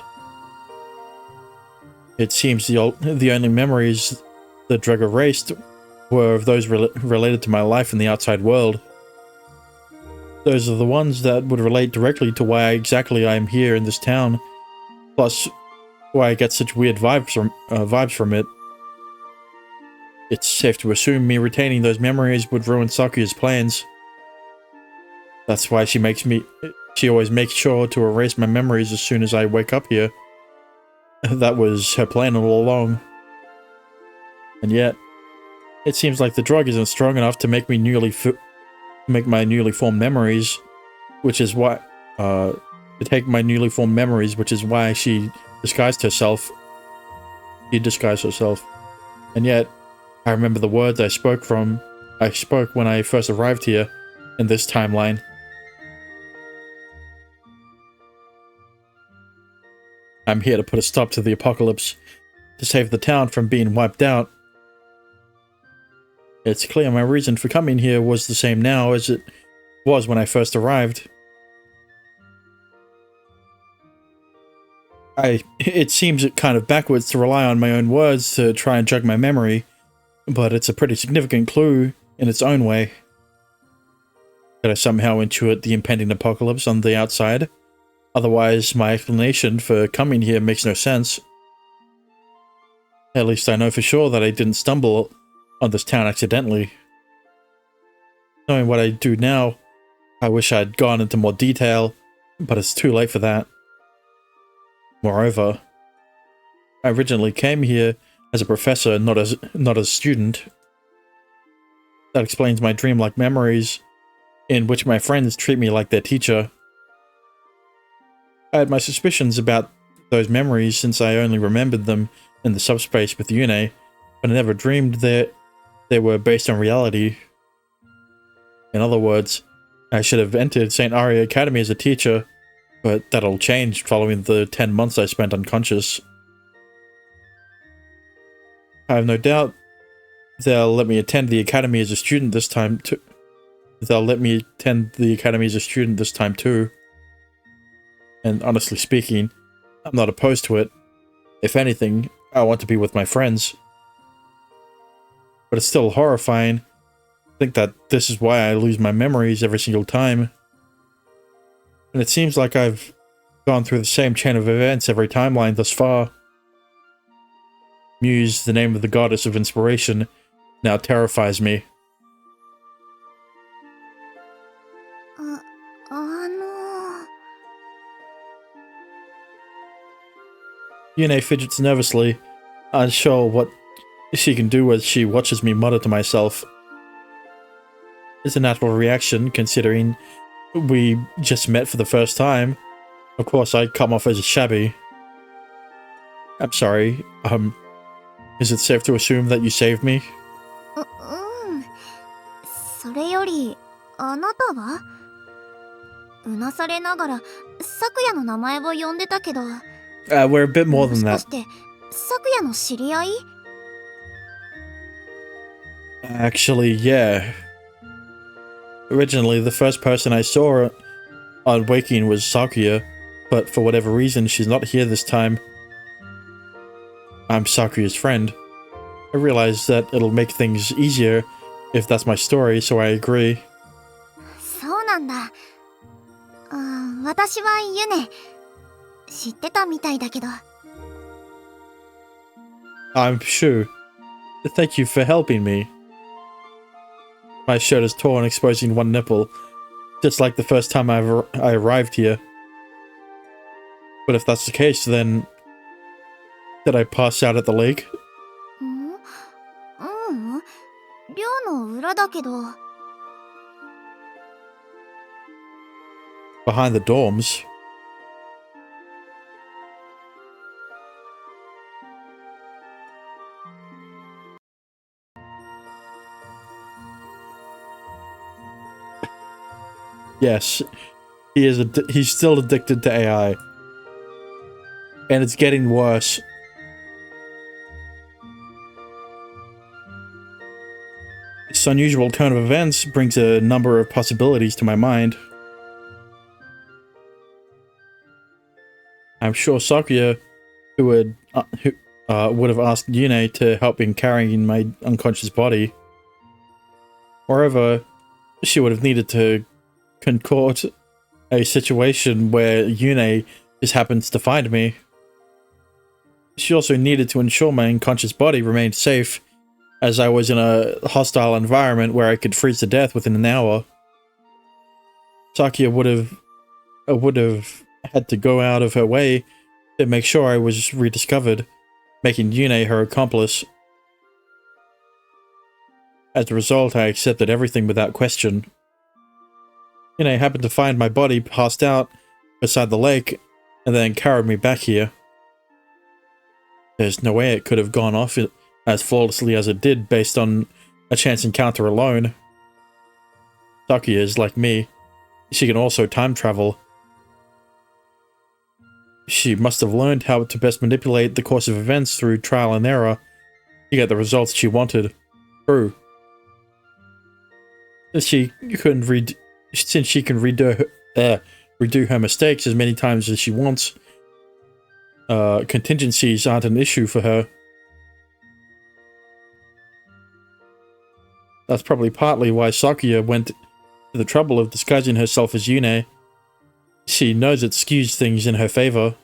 It seems the only memories the drug erased were of those related to my life in the outside world. Those are the ones that would relate directly to why exactly I am here in this town, plus why I get such weird vibes from it. It's safe to assume me retaining those memories would ruin Sakuya's plans. That's why she always makes sure to erase my memories as soon as I wake up here. That was her plan all along. And yet, it seems like the drug isn't strong enough to make my newly formed memories, which is why she disguised herself. She disguised herself. And yet, I remember the words I spoke when I first arrived here in this timeline. I'm here to put a stop to the apocalypse, to save the town from being wiped out. It's clear my reason for coming here was the same now as it was when I first arrived. It seems kind of backwards to rely on my own words to try and jog my memory, but it's a pretty significant clue in its own way. Did I somehow intuit the impending apocalypse on the outside? Otherwise, my explanation for coming here makes no sense. At least I know for sure that I didn't stumble on this town accidentally. Knowing what I do now, I wish I'd gone into more detail, but it's too late for that. Moreover, I originally came here as a professor, not as a student. That explains my dreamlike memories, in which my friends treat me like their teacher. I had my suspicions about those memories since I only remembered them in the subspace with Yune, but I never dreamed that they were based on reality. In other words, I should have entered St. Aria Academy as a teacher, but that all changed following the 10 months I spent unconscious. I have no doubt they'll let me attend the academy as a student this time too. And honestly speaking, I'm not opposed to it. If anything, I want to be with my friends. But it's still horrifying to think that this is why I lose my memories every single time. And it seems like I've gone through the same chain of events every timeline thus far. Muse, the name of the goddess of inspiration, now terrifies me. Yune fidgets nervously, unsure what she can do as she watches me mutter to myself. It's a natural reaction, considering we just met for the first time. Of course, I come off as shabby. I'm sorry, is it safe to assume that you saved me? それより、あなたは？うなされながら、昨夜の名前を呼んでたけど。We're a bit more than that. もしかして、昨夜の知り合い？ Actually, yeah. Originally, the first person I saw on waking was Sakuya, but for whatever reason, she's not here this time. I'm Sakuya's friend. I realize that it'll make things easier if that's my story, so I agree. そうなんだ。私はユネ。知ってたみたいだけど。I'm Shu. Thank you for helping me. My shirt is torn, exposing one nipple, just like the first time I arrived here. But if that's the case, then... Did I pass out at the lake? 寮の裏だけど。Behind the dorms? Yes, he's still addicted to AI. And it's getting worse. This unusual turn of events brings a number of possibilities to my mind. I'm sure Sakuya, who would have asked Yune to help in carrying my unconscious body. Moreover, she would have needed to concoct a situation where Yune just happens to find me. She also needed to ensure my unconscious body remained safe, as I was in a hostile environment where I could freeze to death within an hour. Sakuya would have had to go out of her way to make sure I was rediscovered, making Yune her accomplice. As a result, I accepted everything without question. Yune happened to find my body passed out beside the lake, and then carried me back here. There's no way it could have gone off as flawlessly as it did based on a chance encounter alone. Sakuya is like me. She can also time travel. She must have learned how to best manipulate the course of events through trial and error to get the results she wanted. True. Since she can redo her mistakes as many times as she wants, contingencies aren't an issue for her. That's probably partly why Sakuya went to the trouble of disguising herself as Yune. She knows it skews things in her favor.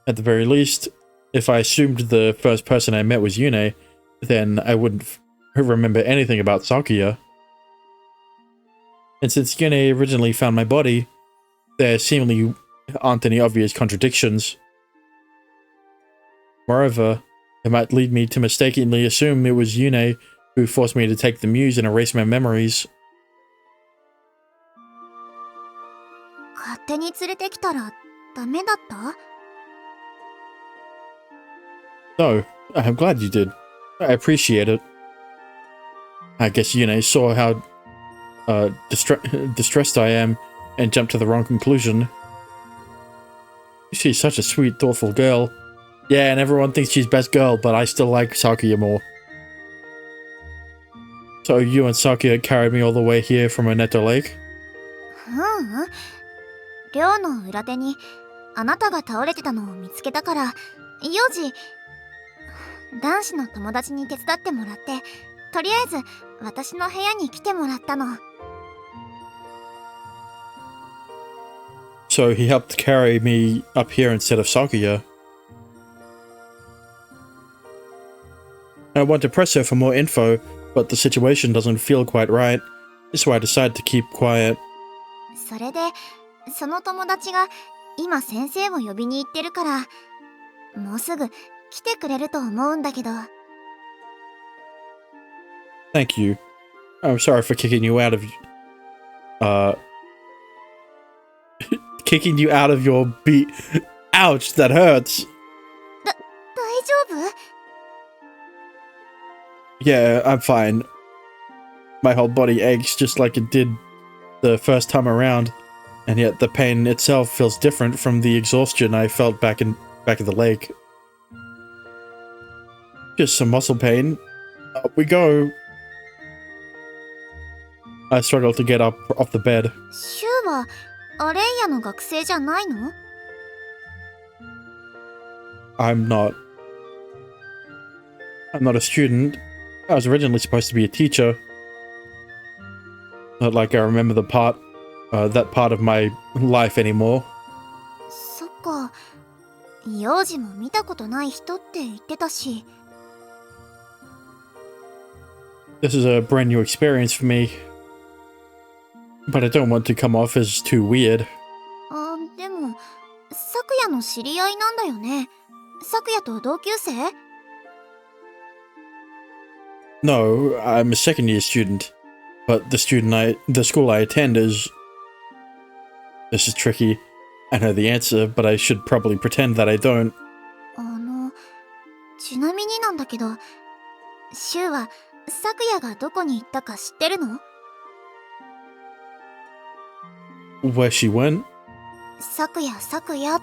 At the very least, if I assumed the first person I met was Yune, then I wouldn't remember anything about Sakuya. And since Yune originally found my body, there seemingly aren't any obvious contradictions. Moreover, it might lead me to mistakenly assume it was Yune who forced me to take the muse and erase my memories. 勝手に連れてきたらダメだった? No, I'm glad you did. I appreciate it. I guess Yune saw how distressed I am and jumped to the wrong conclusion. She's such a sweet, thoughtful girl. Yeah, and everyone thinks she's best girl, but I still like Sakuya more. So you and Sakuya carried me all the way here from Oneto Lake? 寮の裏手にあなたが倒れてたのを見つけたから4時男子の友達に手伝ってもらってとりあえず私の部屋に来てもらったの。 So he helped carry me up here instead of Sakuya. I want to press her for more info, but the situation doesn't feel quite right, so I decided to keep quiet. それでその友達が今先生を呼びに行ってるからもうすぐ来てくれると思うんだけど。 Thank you. I'm sorry for kicking you out of kicking you out of your beat. Ouch, that hurts. 大丈夫? Yeah, I'm fine. My whole body aches just like it did the first time around, and yet the pain itself feels different from the exhaustion I felt back at the lake. Just some muscle pain. Up we go. I struggle to get up off the bed. シュウはアレイヤの学生じゃないの？ I'm not a student. I was originally supposed to be a teacher. Not like I remember that part of my life anymore. そっか。幼児も見たことない人って言ってたし。This is a brand new experience for me. But I don't want to come off as too weird. あ、でも、昨夜の知り合いなんだよね。昨夜と同級生？ No, I'm a second year student. But the school I attend is... This is tricky. I know the answer, but I should probably pretend that I don't. ちなみになんだけど、シュウは昨夜がどこに行ったか知ってるの？ Where she went? 昨夜っ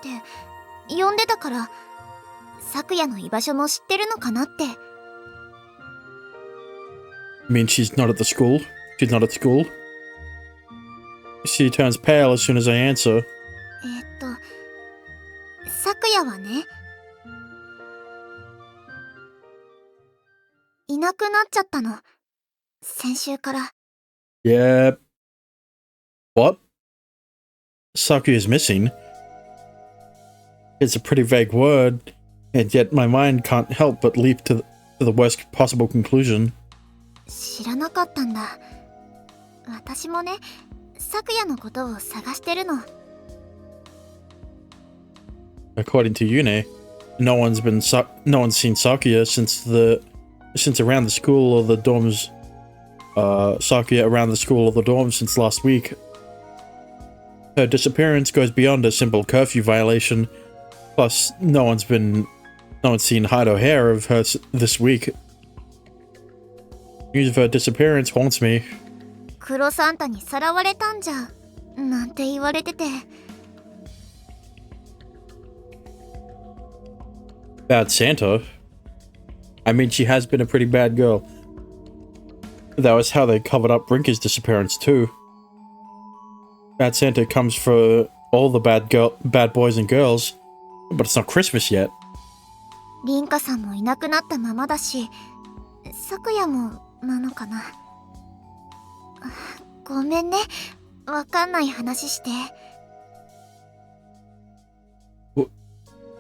て呼んでたから、昨夜の居場所も知ってるのかなって。You mean she's not at the school? She's not at school? She turns pale as soon as I answer. 昨夜はね、いなくなっちゃったの。先週から。Yeah. What? Sakuya is missing? It's a pretty vague word, and yet my mind can't help but leap to the worst possible conclusion. 知らなかったんだ。私もね、昨夜のことを探してるの。According to Yune, no one's seen Sakuya since around the school or the dorms. Sakuya around the school or the dorms since last week. Her disappearance goes beyond a simple curfew violation. Plus, no one's seen hide or hair of her this week. News of her disappearance haunts me. 黒サンタにさらわれたんじゃなんて言われてて。Bad Santa? I mean, she has been a pretty bad girl. That was how they covered up Rinka's disappearance too. Bad Santa comes for all the bad boys and girls, but it's not Christmas yet. リンカさんもいなくなったままだし、昨夜もなのかな。ごめんね、わかんない話して。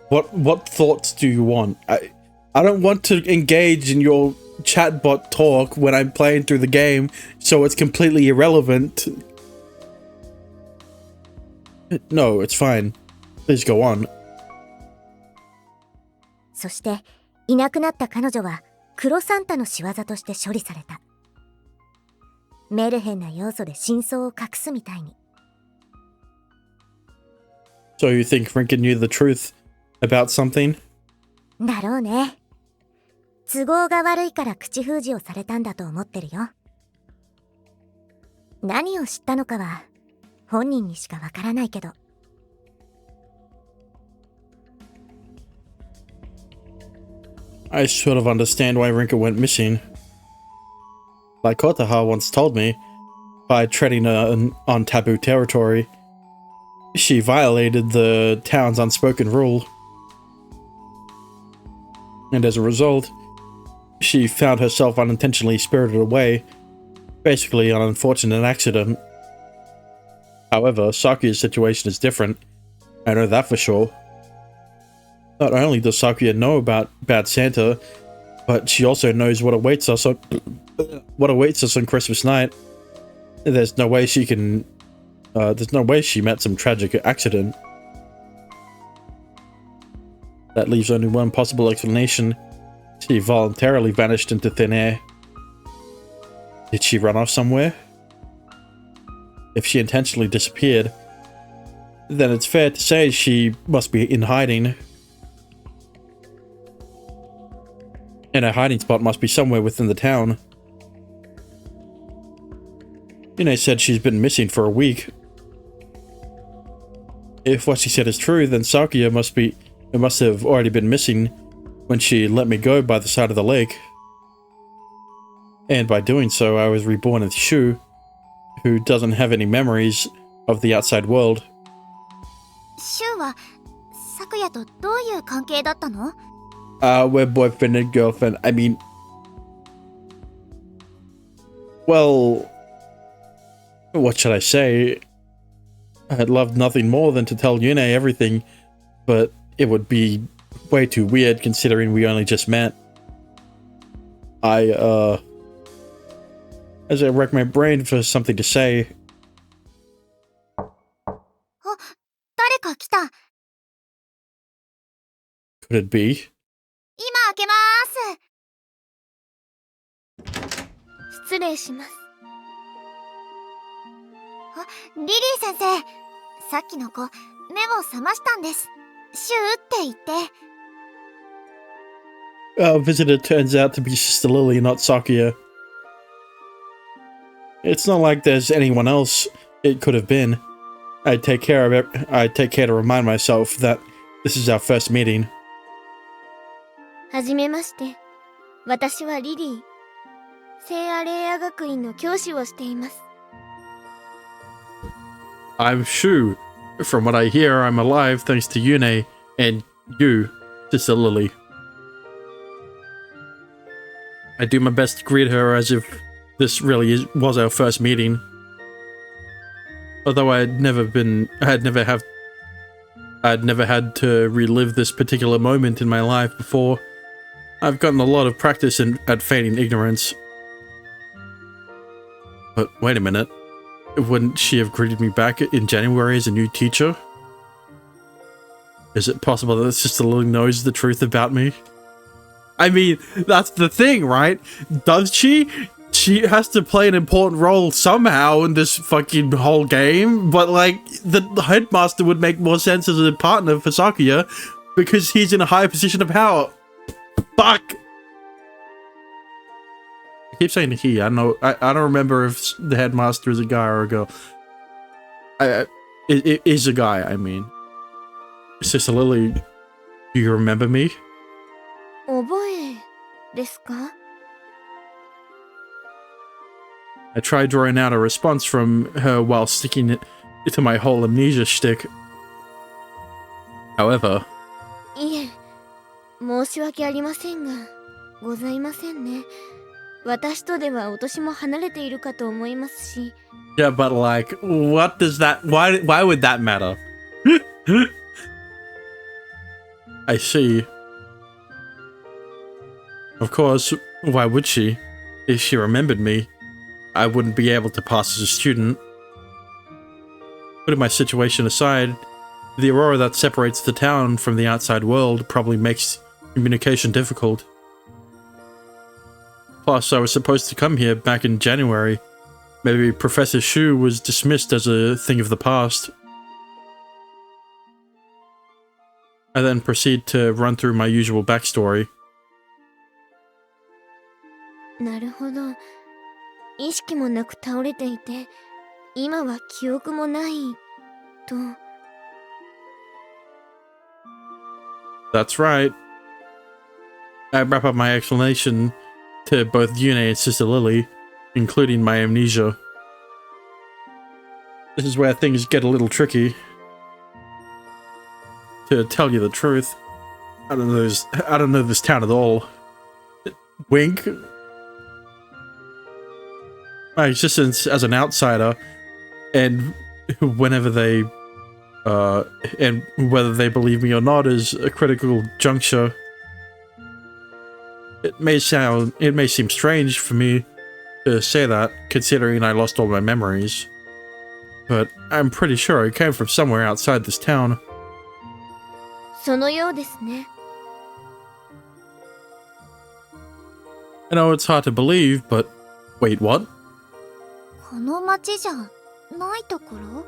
What thoughts do you want? I don't want to engage in your chatbot talk when I'm playing through the game, so it's completely irrelevant. No, it's fine. Please go on. そして、いなくなった彼女は黒サンタの仕業として処理された。メルヘンな要素で真相を隠すみたいに。So you think Rinka knew the truth about something? だろうね。都合が悪いから口封じをされたんだと思ってるよ。何を知ったのかは本人にしかわからないけど。I sort of understand why Rinka went missing. Like Kotaha once told me, by treading on taboo territory, she violated the town's unspoken rule. And as a result, she found herself unintentionally spirited away, basically an unfortunate accident. However, Sakuya's situation is different. I know that for sure. Not only does Sakuya know about Bad Santa, but she also knows what awaits us on Christmas night. There's no way she met some tragic accident. That leaves only one possible explanation. She voluntarily vanished into thin air. Did she run off somewhere? If she intentionally disappeared, then it's fair to say she must be in hiding. And her hiding spot must be somewhere within the town. Yune said she's been missing for a week. If what she said is true, then Sakuya must have already been missing when she let me go by the side of the lake. And by doing so, I was reborn as Shu, who doesn't have any memories of the outside world. シュウは昨夜とどういう関係だったの？ We're boyfriend and girlfriend. I mean, well, what should I say? I'd love nothing more than to tell Yune everything, but it would be way too weird considering we only just met. As I rack my brain for something to say. 誰か来た。 Could it be? 今開けまーす。失礼します。リリー先生、さっきの子、目を覚ましたんです。シュウって言って。 Our visitor turns out to be Sister Lily, not Sakuya. It's not like there's anyone else it could have been. I take care to remind myself that this is our first meeting. はじめまして。私はリリー。聖アレイア学院の教師をしています。 I'm Shu. From what I hear, I'm alive thanks to Yune and you, Sister Lily. I do my best to greet her as if this really was our first meeting. Although I'd never had to relive this particular moment in my life before, I've gotten a lot of practice at feigning ignorance. But wait a minute. Wouldn't she have greeted me back in January as a new teacher? Is it possible that Sister Lily knows the truth about me? I mean, that's the thing, right? Does she? She has to play an important role somehow in this fucking whole game, but like, the headmaster would make more sense as a partner for Sakuya because he's in a higher position of power. Fuck! I keep saying he. I don't remember if the headmaster is a guy or a girl. It is a guy, I mean. Sister Lily, do you remember me? 覚えですか？ I tried drawing out a response from her while sticking it to my whole amnesia shtick. However... いえ、申し訳ありませんが、ございませんね。私とではお年も離れているかと思いますし。Yeah, but like, what does that... Why would that matter? I see. Of course, why would she? If she remembered me, I wouldn't be able to pass as a student. Putting my situation aside, the aurora that separates the town from the outside world probably makes communication difficult. Plus, I was supposed to come here back in January. Maybe Professor Shu was dismissed as a thing of the past. I then proceed to run through my usual backstory. なるほど。意識もなく倒れていて、今は記憶もないと。That's right. I wrap up my explanation to both Yune and Sister Lily, including my amnesia. This is where things get a little tricky. To tell you the truth, I don't know this town at all. Wink. My existence as an outsider, and whenever they, and whether they believe me or not, is a critical juncture. It may seem strange for me to say that, considering I lost all my memories, but I'm pretty sure I came from somewhere outside this town. そのようですね。I know it's hard to believe, but wait, what? この町じゃないところ？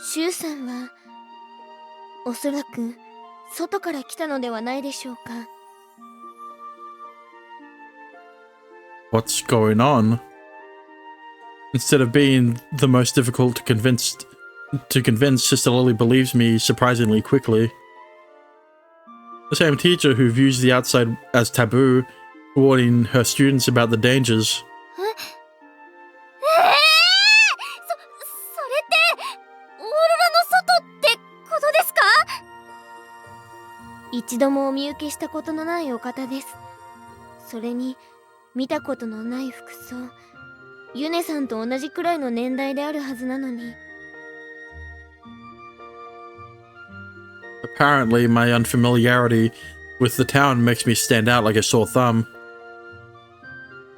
シュウさんはおそらく外から来たのではないでしょうか。What's going on? Instead of being the most difficult to convince, Sister Lily believes me surprisingly quickly. The same teacher who views the outside as taboo warning her students about the dangers. それってオーロラの外ってことですか？一度もお見受けしたことのないお方です。それに見たことのない服装。ユネさんと同じくらいの年代であるはずなのに。Apparently, my unfamiliarity with the town makes me stand out like a sore thumb.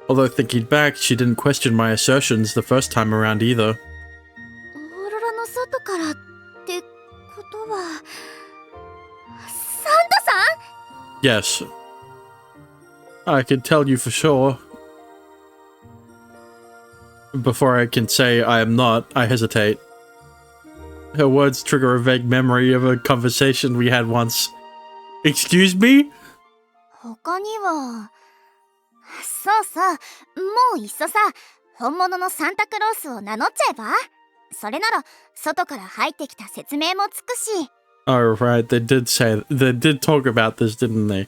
Although thinking back, she didn't question my assertions the first time around either. オーロラの外からってことはサンタさん？ Yes. I can tell you for sure. Before I can say I am not, I hesitate. Her words trigger a vague memory of a conversation we had once. Excuse me? 他にはそうそう、もういっそさ、本物のサンタクロースを名乗っちゃえば？それなら外から入ってきた説明もつくし。 Oh, right, they did talk about this, didn't they?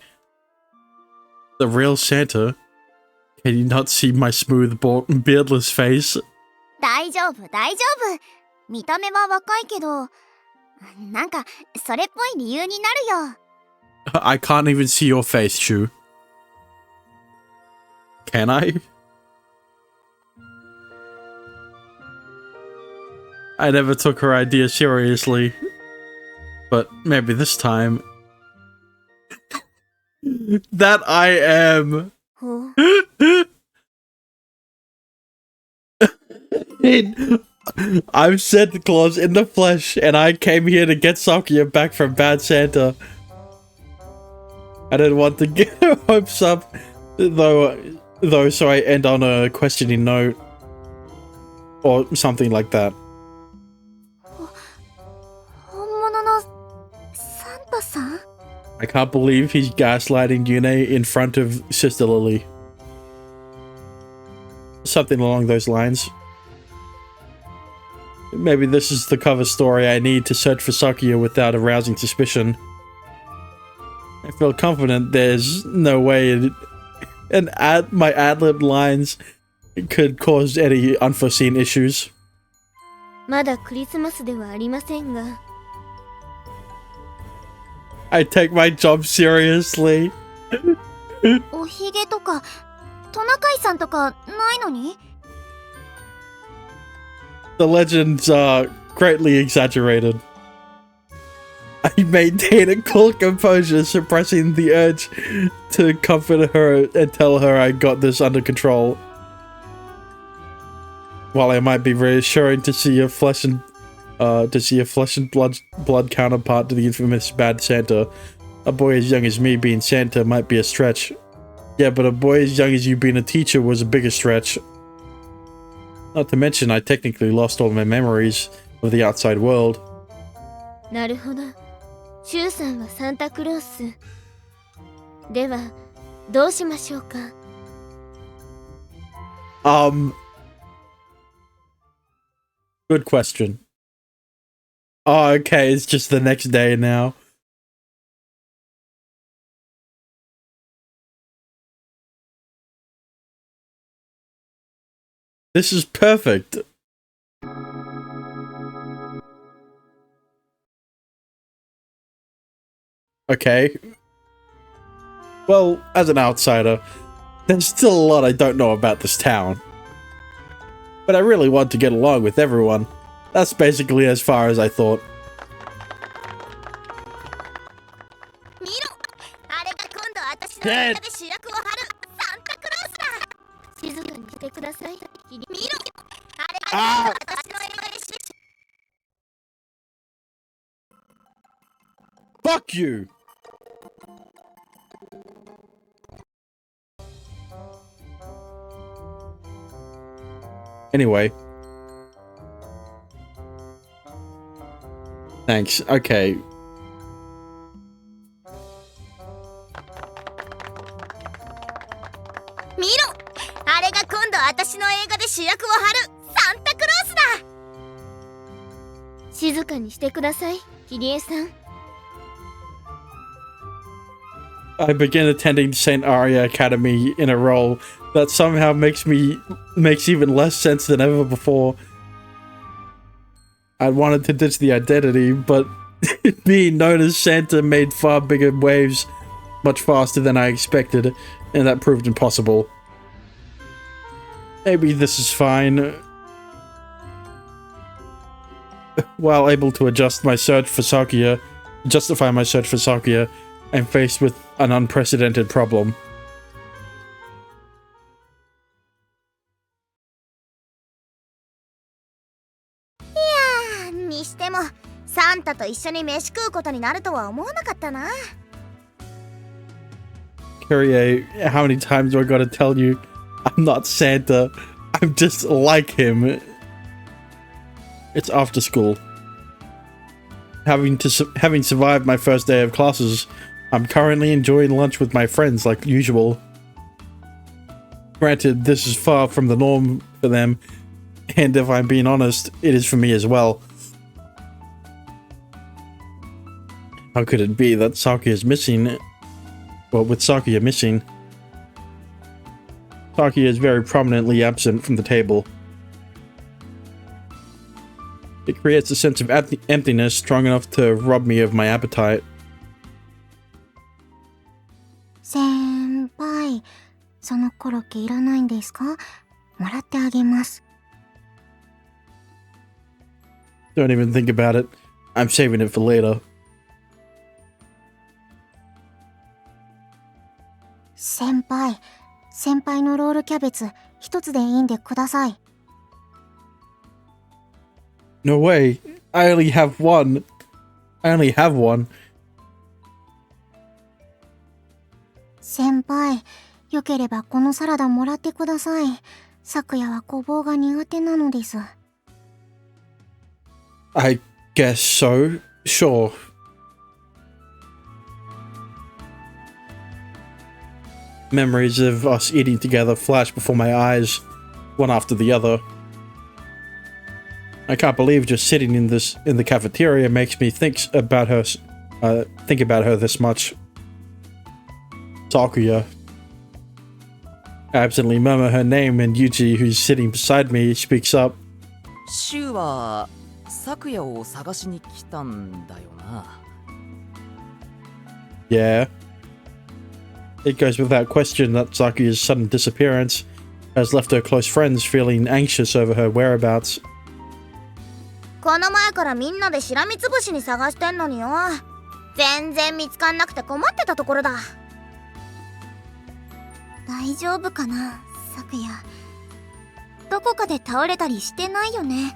The real Santa? Can you not see my smooth, beardless face? 大丈夫大丈夫。見た目は若いけど、なんかそれっぽい理由になるよ。I can't even see your face, Shu. Can I? I never took her idea seriously. But maybe this time... that I am... ほう。I'm Santa Claus in the flesh, and I came here to get Sakuya back from Bad Santa. I didn't want to get her hopes up, though, so I end on a questioning note. Or something like that. 本物のサンタさん？ I can't believe he's gaslighting Yune in front of Sister Lily. Something along those lines. Maybe this is the cover story I need to search for Sakuya without arousing suspicion. I feel confident there's no way my ad-lib lines could cause any unforeseen issues. まだクリスマスではありませんが。I take my job seriously. おひげとかトナカイさんとかないのに？ The legends are greatly exaggerated. I maintain a cool composure, suppressing the urge to comfort her and tell her I got this under control. While I might be reassuring to see a flesh and blood counterpart to the infamous Bad Santa, a boy as young as me being Santa might be a stretch. Yeah, but a boy as young as you being a teacher was a bigger stretch. Not to mention, I technically lost all my memories of the outside world. なるほど。シュウさんはサンタクロース。では、どうしましょうか。Good question. Oh, okay, it's just the next day now. This is perfect. Okay. Well, as an outsider, there's still a lot I don't know about this town. But I really want to get along with everyone. That's basically as far as I thought. 見ろ、あれが今度私の映画で主役を張るサンタクロースだ。静かにしてください。見ろ、あれが今度私の映画で主役。 Fuck you! Anyway. Thanks. Okay. 見ろ、あれが今度私の映画で主役を張るサンタクロースだ。静かにしてください、キリエさん。I begin attending St. Aria Academy in a role that somehow makes even less sense than ever before. I wanted to ditch the identity, but being known as Santa made far bigger waves much faster than I expected, and that proved impossible. Maybe this is fine. While able to justify my search for Sakuya, I'm faced with an unprecedented problem. Yeah, にしてもサンタと一緒に飯食うことになるとは思わなかったな。Kyrie, how many times do I gotta tell you I'm not Santa? I'm just like him. It's after school. Having survived my first day of classes, I'm currently enjoying lunch with my friends like usual. Granted, this is far from the norm for them, and if I'm being honest, it is for me as well. How could it be that Sakuya is missing? Well, with Sakuya missing, Sakuya is very prominently absent from the table. It creates a sense of emptiness strong enough to rob me of my appetite. 先輩、そのコロッケいらないんですか？もらってあげます。Don't even think about it. I'm saving it for later. 先輩のロールキャベツ一つでいいんでください。No way. I only have one. 先輩、よければこのサラダもらってください。昨夜はごぼうが苦手なのです。I guess so. Sure. Memories of us eating together flash before my eyes, one after the other. I can't believe just sitting in the cafeteria makes me think about her this much. Sakuya. I absently murmur her name, and Yuji, who's sitting beside me, speaks up. シュウは昨夜を探しに来たんだよな。Yeah. It goes without question that Sakuya's sudden disappearance has left her close friends feeling anxious over her whereabouts. この前からみんなでしらみつぶしに探してんのによ。全然見つかんなくて困ってたところだ。大丈夫かな、昨夜。どこかで倒れたりしてないよね。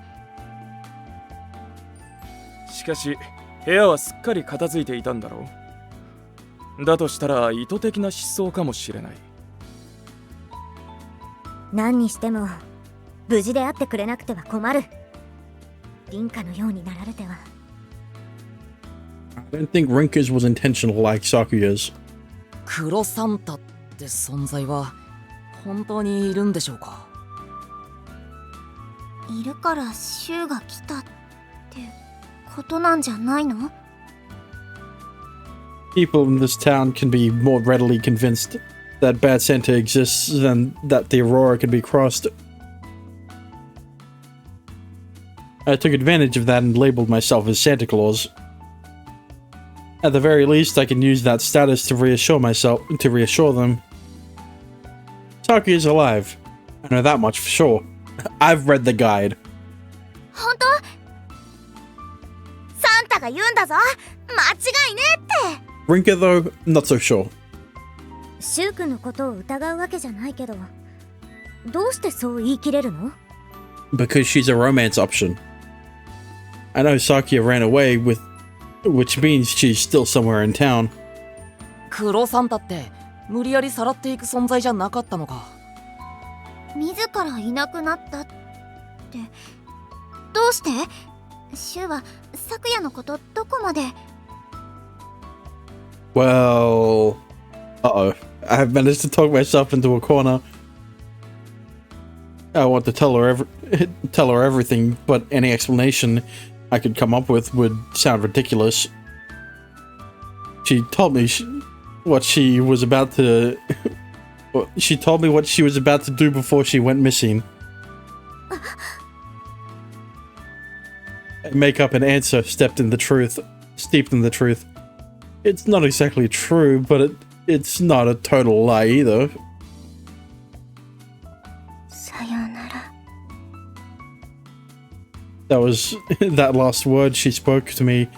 しかし部屋はすっかり片付いていたんだろう。だとしたら意図的な失踪かもしれない。何にしても無事であってくれなくては困る。凛花のようになられては。I don't think Rinka's was intentional like Sakuya's. 黒サンタって存在は本当にいるんでしょうか？いるからシュウが来たってことなんじゃないの？ People in this town can be more readily convinced that Bad Santa exists than that the Aurora can be crossed. I took advantage of that and labeled myself as Santa Claus. At the very least, I can use that status to reassure them. Sakuya is alive. I know that much for sure. I've read the guide. 本当？サンタが言うんだぞ。間違いねえって。Rinka, though, not so sure. シュウ君のことを疑うわけじゃないけど、どうしてそう言い切れるの？ Because she's a romance option. I know Sakuya ran away which means she's still somewhere in town. 黒サンタって無理やりさらっていく存在じゃなかったのか？自らいなくなったって。どうして？シュウは昨夜のことどこまで？ Well... Uh-oh. I have managed to talk myself into a corner. I want to tell her everything, but any explanation I could come up with would sound ridiculous. She told me what she was about to... She told me what she was about to do before she went missing. Make up an answer steeped in the truth. It's not exactly true, but it's not a total lie either. さようなら。 That was... that last word she spoke to me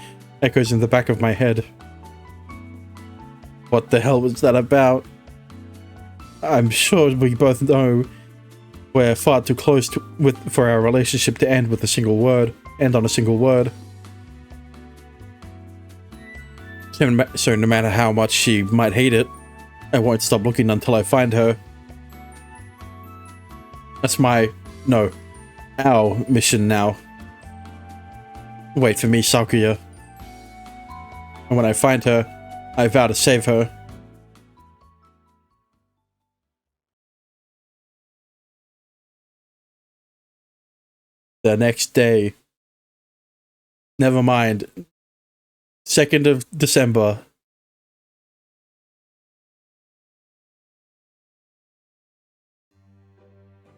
echoes in the back of my head. What the hell was that about? I'm sure we both know we're far too close for our relationship to end with a single word. End on a single word. So no matter how much she might hate it, I won't stop looking until I find her. That's our mission now. Wait for me, Sakuya. And when I find her, I vow to save her. The next day. Never mind. 2nd of December.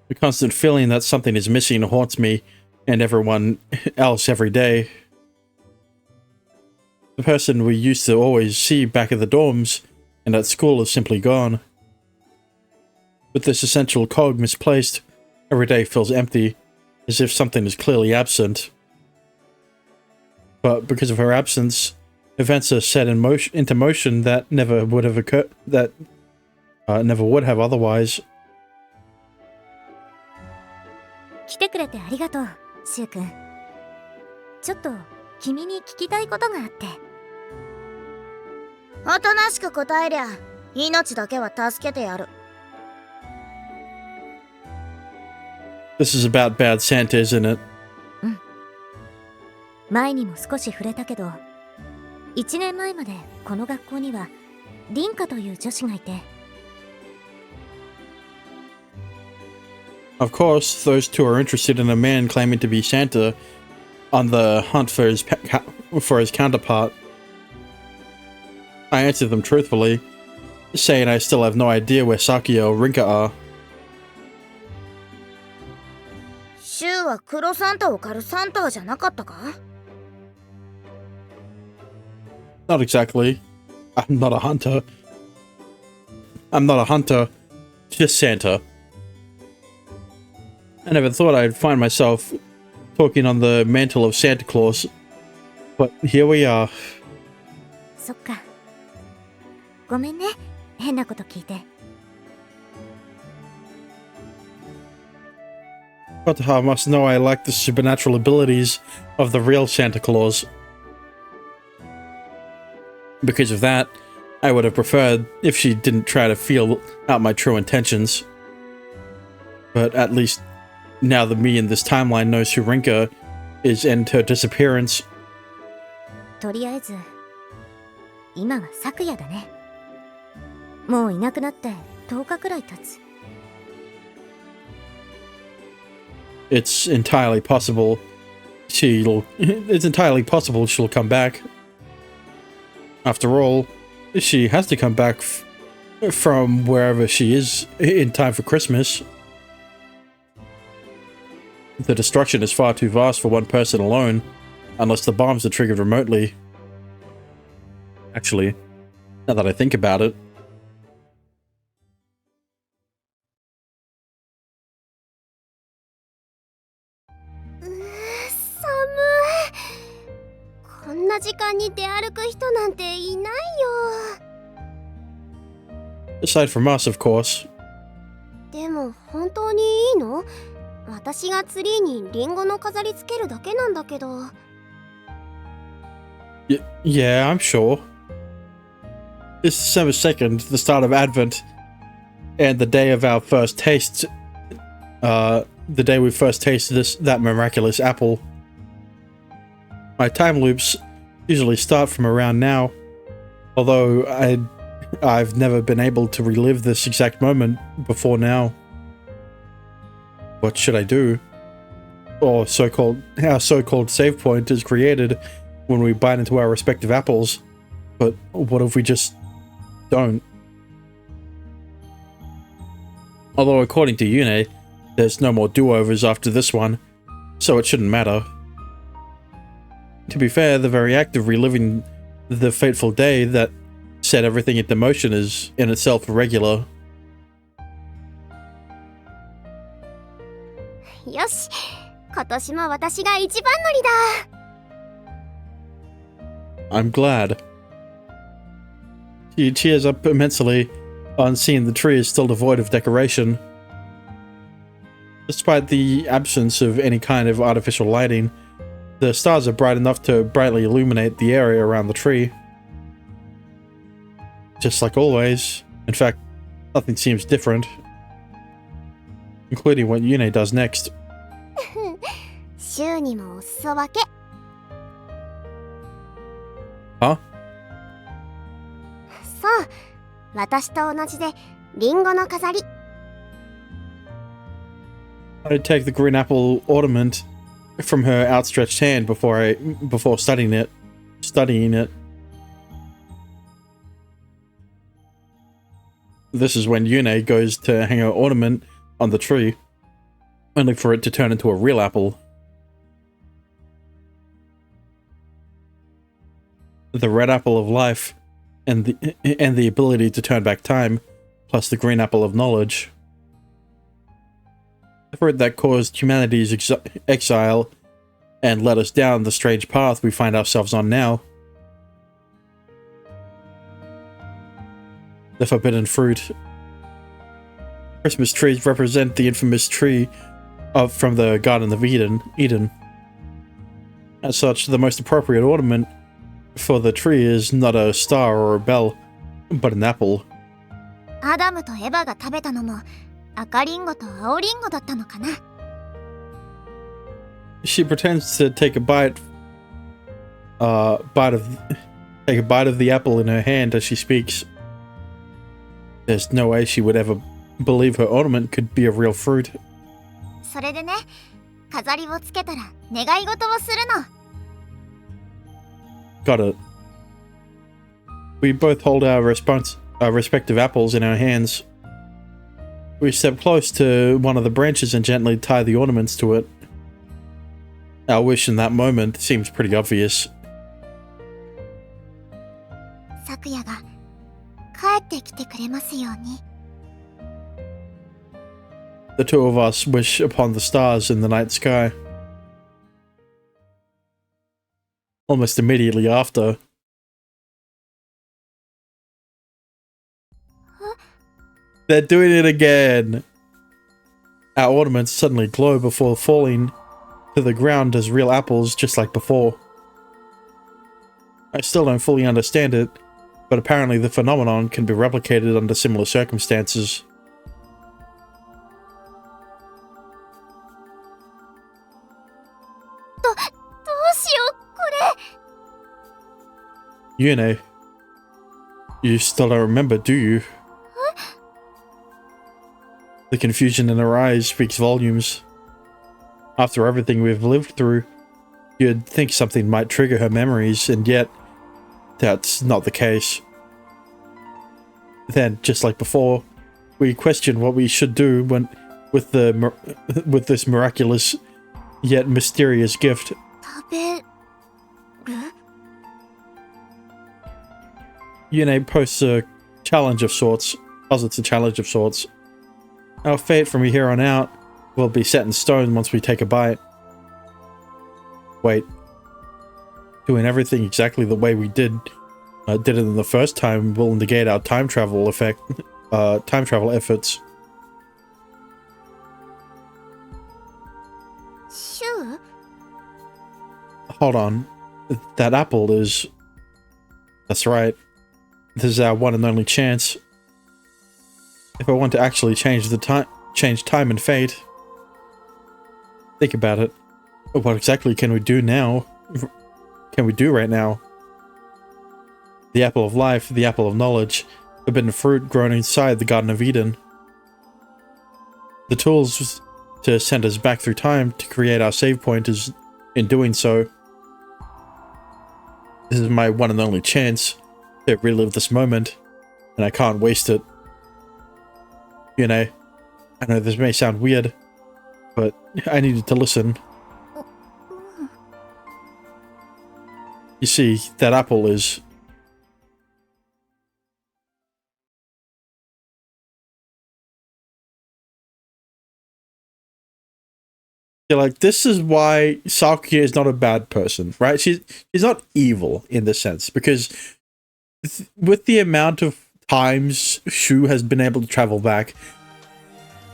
The constant feeling that something is missing haunts me and everyone else every day. The person we used to always see back at the dorms and at school is simply gone. With this essential cog misplaced, every day feels empty, as if something is clearly absent. But because of her absence, events are set into motion that never would have occurred, never would have otherwise. 来てくれてありがとう、シュウ君。ちょっと君に聞きたいことがあって。おとなしく答えりゃ、命だけは助けてやる。This is about bad Santa, isn't it? 前にも少し触れたけど、1年前までこの学校にはリンカという女子がいて。Of course, those two are interested in a man claiming to be Santa on the hunt for his counterpart. I answered them truthfully, saying I still have no idea where Sakuya or Rinka are. シュウは黒サンタを狩るサンタじゃなかったか？ Not exactly. I'm not a hunter. I'm not a hunter, just Santa. I never thought I'd find myself talking on the mantle of Santa Claus, but here we are. そっか。ごめんね、変なこと聞いて。Kotaha must know I lack the supernatural abilities of the real Santa Claus. Because of that, I would have preferred if she didn't try to feel out my true intentions. But at least now that me in this timeline knows who Rinka is and her disappearance. とりあえず、今は昨夜だね。もういなくなって10日くらい経つ。It's entirely possible she'll come back. After all, she has to come back from wherever she is in time for Christmas. The destruction is far too vast for one person alone, unless the bombs are triggered remotely. Actually, now that I think about it,こんな時間に出歩く人なんていないよ。 aside from us, of course. でも本当にいいの？私がツリーにリンゴの飾り付けるだけなんだけど。Yeah, I'm sure. It's December 2nd, the start of Advent, and the day of our first taste. The day we first tasted that miraculous apple. My time loops usually start from around now, although I've never been able to relive this exact moment before now. What should I do? Or our so-called save point is created when we bite into our respective apples. But what if we just don't. Although according to Yune, there's no more do-overs after this one, so it shouldn't matter. To be fair, the very act of reliving the fateful day that set everything into motion is in itself irregular. よし、今年も私が一番乗りだ。 I'm glad. She cheers up immensely on seeing the tree is still devoid of decoration. Despite the absence of any kind of artificial lighting, the stars are bright enough to brightly illuminate the area around the tree. Just like always. In fact, nothing seems different. Including what Yune does next. 週にもお裾分け。 Huh? そう、私と同じでリンゴの飾り。 I take the green apple ornament from her outstretched hand before studying it. This is when Yune goes to hang her ornament on the tree, only for it to turn into a real apple. The red apple of life, and the ability to turn back time, plus the green apple of knowledge. The fruit that caused humanity's exile and led us down the strange path we find ourselves on now. The forbidden fruit. Christmas trees represent the infamous tree from the Garden of Eden. As such, the most appropriate ornament for the tree is not a star or a bell, but an apple. アダムとエヴァが食べたのも赤リンゴと青リンゴだったのかな。 She pretends to take a bite of the apple in her hand as she speaks. There's no way she would ever believe her ornament could be a real fruit. それでね、飾りをつけたら願い事をするの。 Got it. We both hold our respective apples in our hands. We step close to one of the branches and gently tie the ornaments to it. Our wish in that moment seems pretty obvious. 昨夜が帰ってきてくれますように。 The two of us wish upon the stars in the night sky. Almost immediately after. They're doing it again! Our ornaments suddenly glow before falling to the ground as real apples, just like before. I still don't fully understand it, but apparently the phenomenon can be replicated under similar circumstances. Yune, you still don't remember, do you? The confusion in her eyes speaks volumes. After everything we've lived through, you'd think something might trigger her memories, and yet that's not the case. Then, just like before, we question what we should do with this miraculous yet mysterious gift. 食べる？ Yune posits a challenge of sorts. Our fate from here on out will be set in stone once we take a bite. Wait. Doing everything exactly the way we did it in the first time will negate our time travel efforts. シュー？ Hold on. That apple is... That's right. This is our one and only chance. If I want to actually change time and fate... Think about it. What exactly can we do now? Can we do right now? The apple of life, the apple of knowledge, forbidden fruit grown inside the Garden of Eden. The tools to send us back through time to create our save point is in doing so. This is my one and only chance to relive this moment. and I can't waste it. You know, I know this may sound weird, but I needed to listen. You see, that apple is... You're like, this is why Sakuya is not a bad person, right? She's not evil in the sense, because with the amount of times Shu has been able to travel back,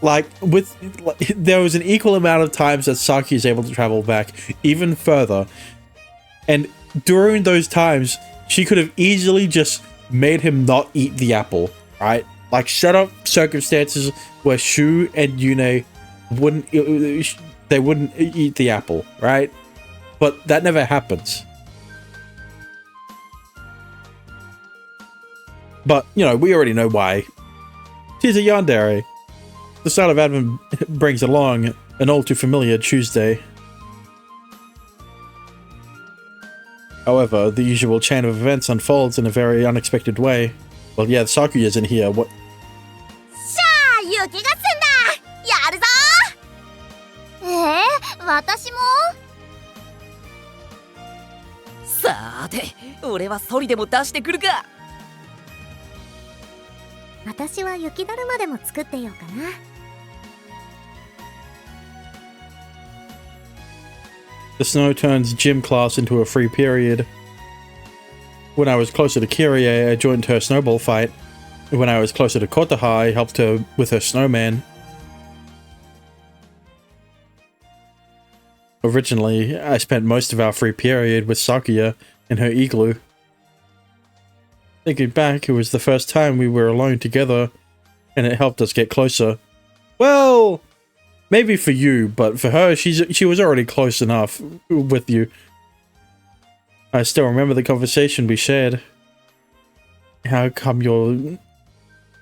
there was an equal amount of times that Sakuya is able to travel back even further, and during those times, she could have easily just made him not eat the apple, right? Like, set up circumstances where Shu and Yune wouldn't eat the apple, right? But that never happens. But, you know, we already know why. She's a yandere. The start of Advent brings along an all too familiar Tuesday. However, the usual chain of events unfolds in a very unexpected way. Well, yeah, Sakuya's in here. What? 雪が澄んだ。やるぞ。私もさーて、俺はソリでも出してくるか。私は雪だるまでも作ってようかな。The snow turns gym class into a free period. When I was closer to Kirie, I joined her snowball fight. When I was closer to Kotaha, I helped her with her snowman. Originally, I spent most of our free period with Sakuya in her igloo. Thinking back, it was the first time we were alone together, and it helped us get closer. Well, maybe for you, but for her, she was already close enough with you. I still remember the conversation we shared. How come you're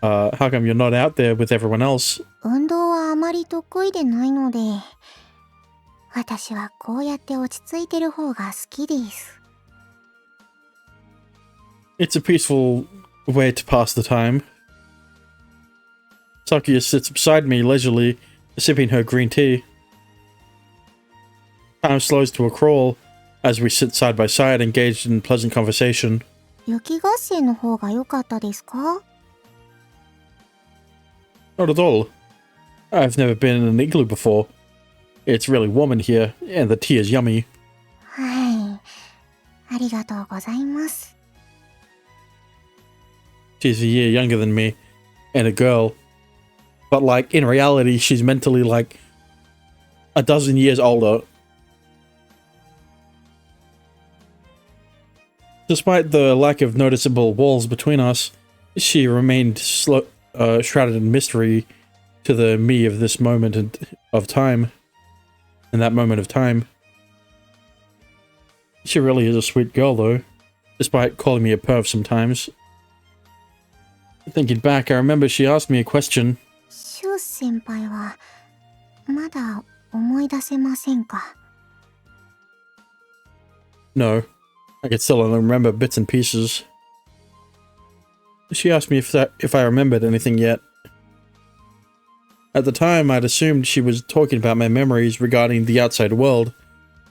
not out there with everyone else? 運動はあまり得意でないので、私はこうやって落ち着いてる方が好きです。It's a peaceful way to pass the time. Sakuya sits beside me leisurely, sipping her green tea. Time slows to a crawl as we sit side by side, engaged in pleasant conversation. 雪合戦の方が良かったですか？ Not at all. I've never been in an igloo before. It's really warm in here, and the tea is yummy. はい、ありがとうございます。She's a year younger than me, and a girl. But, like, in reality, she's mentally, like, a dozen years older. Despite the lack of noticeable walls between us, she remained shrouded in mystery to the me of this moment of time. In that moment of time. She really is a sweet girl, though, despite calling me a perv sometimes. Thinking back, I remember she asked me a question. シュウ先輩はまだ思い出せませんか？ No, I could still only remember bits and pieces. She asked me if I remembered anything yet. At the time, I'd assumed she was talking about my memories regarding the outside world,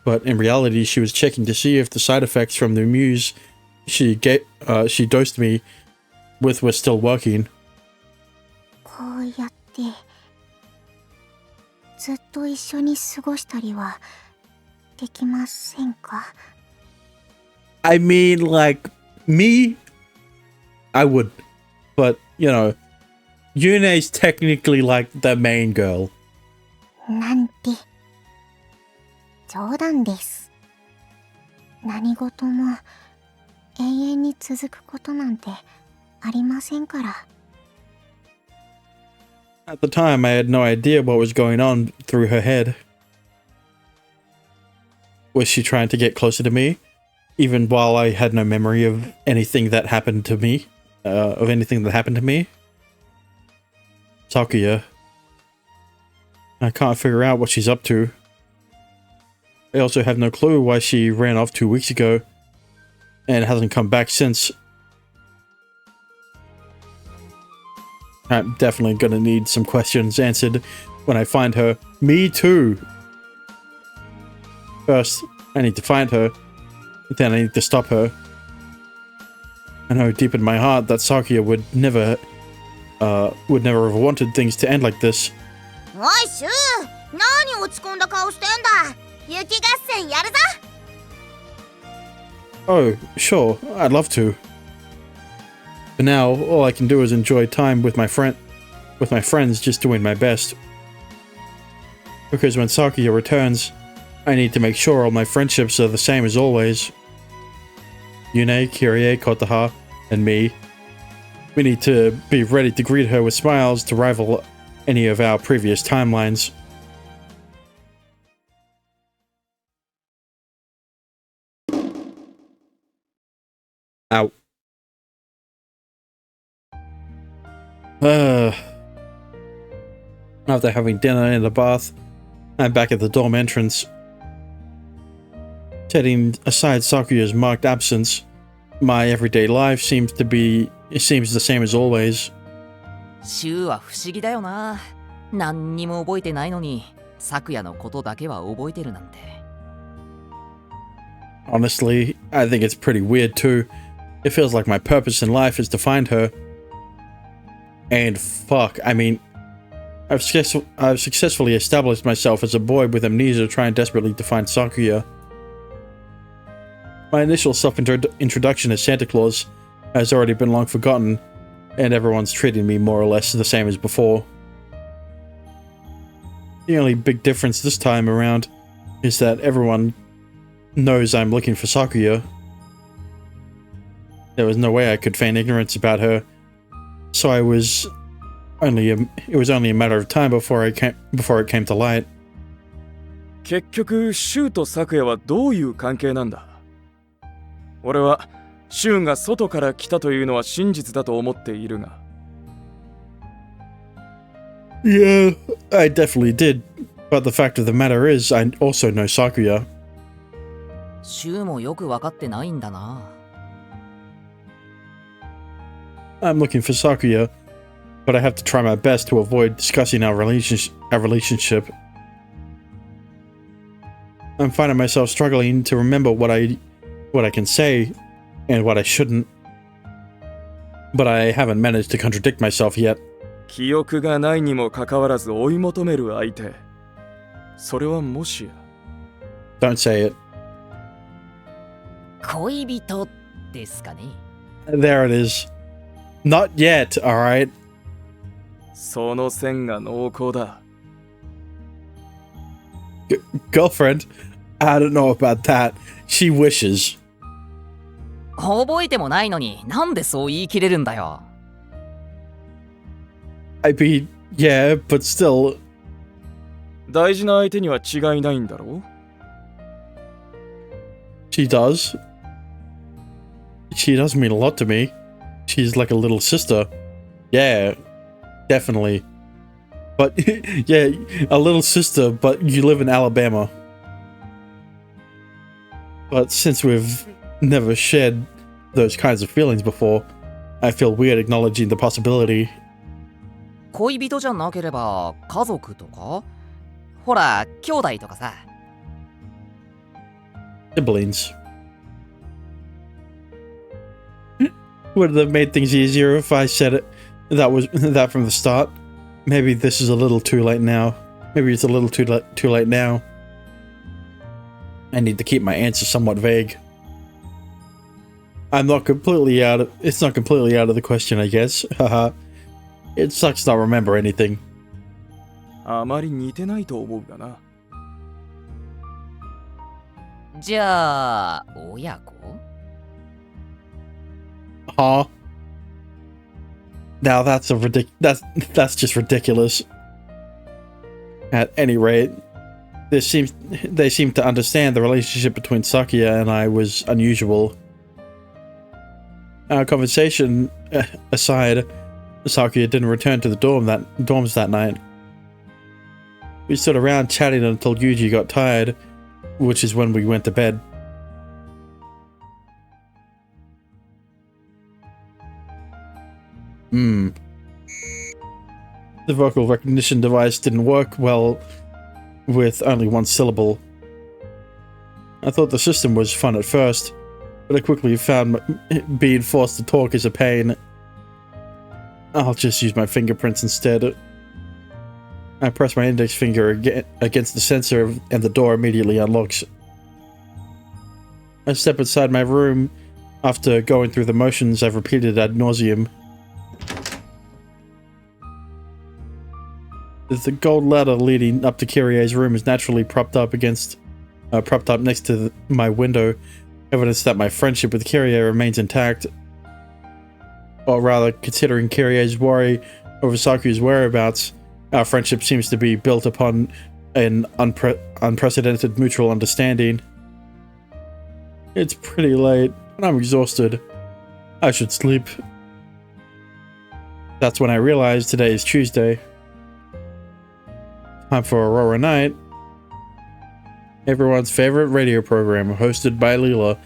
but in reality, she was checking to see if the side effects from the muse she dosed me with were still working. こうやってずっと一緒に過ごしたりはできませんか？ I mean, like, me, I would. But, you know, Yune's technically, like, the main girl. なんて冗談です。何事も永遠に続くことなんてありませんから。 At the time, I had no idea what was going on through her head. Was she trying to get closer to me? Even while I had no memory of anything that happened to me? Sakuya. I can't figure out what she's up to. I also have no clue why she ran off 2 weeks ago and hasn't come back since. I'm definitely gonna need some questions answered when I find her. Me too! First, I need to find her. Then I need to stop her. I know deep in my heart that Sakuya would never have wanted things to end like this. おいシュウ、何落ち込んだ顔してんだ。雪合戦やるぞ。 Oh, sure, I'd love to. For now, all I can do is enjoy time with my friends, just doing my best. Because when Sakuya returns, I need to make sure all my friendships are the same as always. Yune, Kirie, Kotaha, and me. We need to be ready to greet her with smiles to rival any of our previous timelines. Ow. After having dinner in the bath, I'm back at the dorm entrance. Setting aside Sakuya's marked absence, my everyday life seems the same as always. シュウは不思議だよな。何にも覚えてないのに、昨夜のことだけは覚えてるなんて。Honestly, I think it's pretty weird too. It feels like my purpose in life is to find her. And fuck, I mean, I've successfully established myself as a boy with amnesia trying desperately to find Sakuya. My initial self-introduction as Santa Claus has already been long forgotten, and everyone's treating me more or less the same as before. The only big difference this time around is that everyone knows I'm looking for Sakuya. There was no way I could feign ignorance about her, so it was only a matter of time before it came to light. 結局シュウとサクヤはどういう関係なんだ。俺はシュウが外から来たというのは真実だと思っているが。Yeah, I definitely did. But the fact of the matter is, I also know Sakuya. シュウもよく分かってないんだな。I'm looking for Sakuya, but I have to try my best to avoid discussing our relationship. I'm finding myself struggling to remember what I can say and what I shouldn't. But I haven't managed to contradict myself yet. 記憶がないにもかかわらず追い求める相手。それはもしや。Don't say it. 恋人ですかね。There it is. Not yet, alright? その線が濃厚だ。Girlfriend? I don't know about that. She wishes. 覚えてもないのになんでそう言い切れるんだよ。I mean, yeah, but still. 大事な相手には違いないんだろう She does. She does mean a lot to me. She's like a little sister. Yeah, definitely. But, yeah, a little sister, but you live in Alabama. But since we've never shared those kinds of feelings before, I feel weird acknowledging the possibility. 恋人じゃなければ家族とかほら兄弟とかさ。Siblings. Would it have made things easier if I said that from the start? Maybe this is a little too late now. Maybe it's a little too late now. I need to keep my answer somewhat vague. It's not completely out of the question, I guess. Haha. It sucks not remember anything. あまり似てないと思うがな。じゃあ親子 Huh? Now that's just ridiculous. At any rate, they seem to understand the relationship between Sakuya and I was unusual. Our conversation aside, Sakuya didn't return to the dorms that night. We stood around chatting until Yuji got tired, which is when we went to bed. The vocal recognition device didn't work well with only one syllable. I thought the system was fun at first, but I quickly found being forced to talk is a pain. I'll just use my fingerprints instead. I press my index finger against the sensor and the door immediately unlocks. I step inside my room after going through the motions I've repeated ad nauseum. The gold ladder leading up to Kyrie's room is naturally propped up next to my window, evidence that my friendship with Kyrie remains intact. Or rather, considering Kyrie's worry over Saku's whereabouts, our friendship seems to be built upon an unprecedented mutual understanding. It's pretty late, and I'm exhausted. I should sleep. That's when I realized today is Tuesday. Time for Aurora Night, everyone's favorite radio program hosted by Leela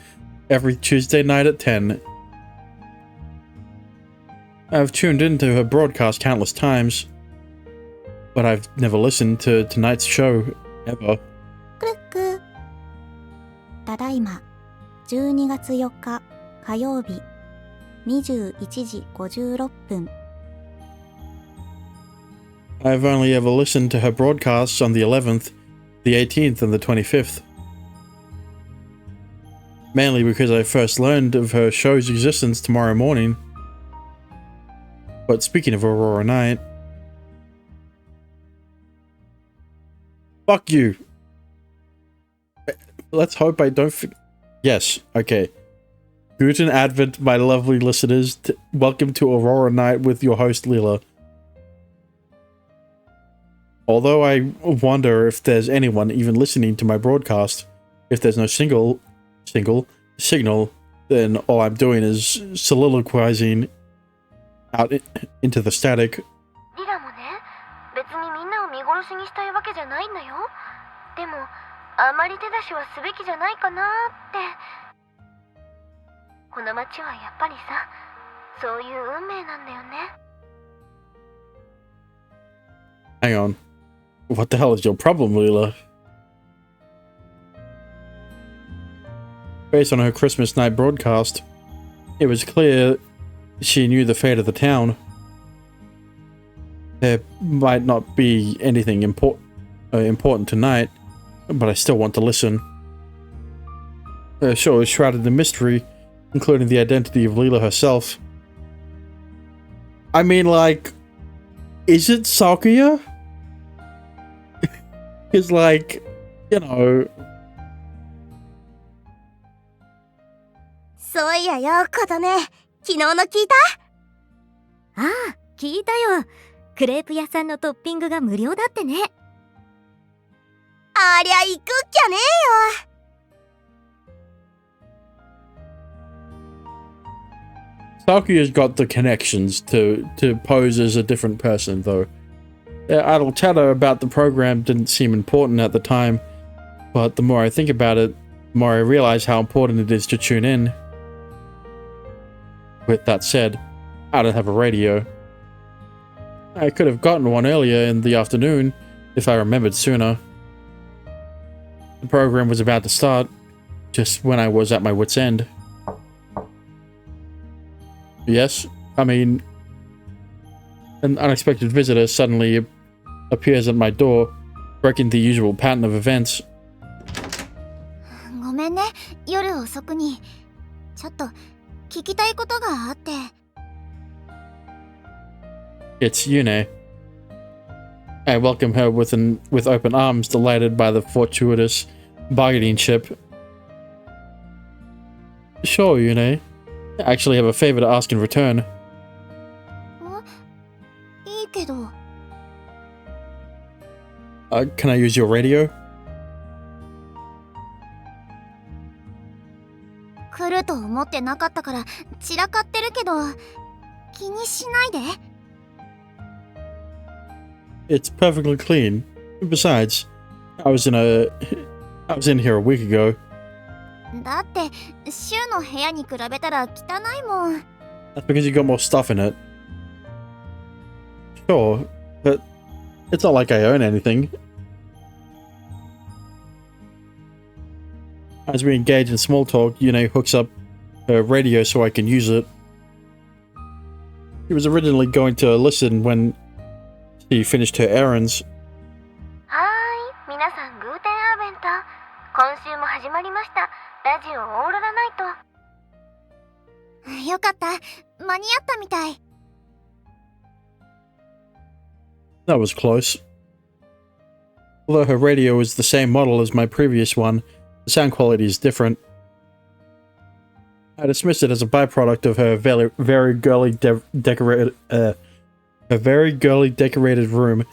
every Tuesday night at 10. I've tuned into her broadcast countless times, but I've never listened to tonight's show, ever. クルック。ただいま、12月4日火曜日、21時56分。I've only ever listened to her broadcasts on the 11th, the 18th, and the 25th. Mainly because I first learned of her show's existence tomorrow morning. But speaking of Aurora Night... Fuck you! Let's hope I don't Yes, okay. Guten Advent, my lovely listeners. Welcome to Aurora Night with your host, Leela. Although I wonder if there's anyone even listening to my broadcast, if there's no signal, then all I'm doing is soliloquizing out into the static. リラもね、別にみんなを見殺しにしたいわけじゃないんだよ。でも、あまり手出しはすべきじゃないかなって。この街はやっぱりさ、そういう運命なんだよね。Hang on. What the hell is your problem, Leela? Based on her Christmas night broadcast, it was clear she knew the fate of the town. There might not be anything important tonight, but I still want to listen. Her show is shrouded in mystery, including the identity of Leela herself. I mean, like, is it Sakuya? Because, like, you know... そういやよ、ことね。昨日の聞いた？ああ、聞いたよ。クレープ屋さんのトッピングが無料だってね。ありゃ行くっきゃねえよ。Sakuya's got the connections to pose as a different person, though. Idle chatter about the program didn't seem important at the time, but the more I think about it, the more I realize how important it is to tune in. With that said, I don't have a radio. I could have gotten one earlier in the afternoon if I remembered sooner. The program was about to start, just when I was at my wit's end. Yes, I mean, an unexpected visitor suddenly appears at my door, breaking the usual pattern of events. ごめんね、夜遅くに。ちょっと聞きたいことがあって。It's Yune. I welcome her with open arms, delighted by the fortuitous bargaining chip. Sure, Yune. I actually have a favor to ask in return. いいけど。Can I use your radio? 来ると思ってなかったから散らかってるけど、気にしないで。It's perfectly clean. Besides, I was in here a week ago. だってシュウの部屋に比べたら汚いもん。 That's because you got more stuff in it. Sure, But it's not like I own anything. As we engage in small talk, Yune hooks up her radio so I can use it. She was originally going to listen when she finished her errands. はーい、皆さんグーテンアーベント。今週も始まりました。ラジオオーロラナイト。よかった。間に合ったみたい。That was close. Although her radio is the same model as my previous one, the sound quality is different. I dismiss it as a byproduct of her very girly decorated room.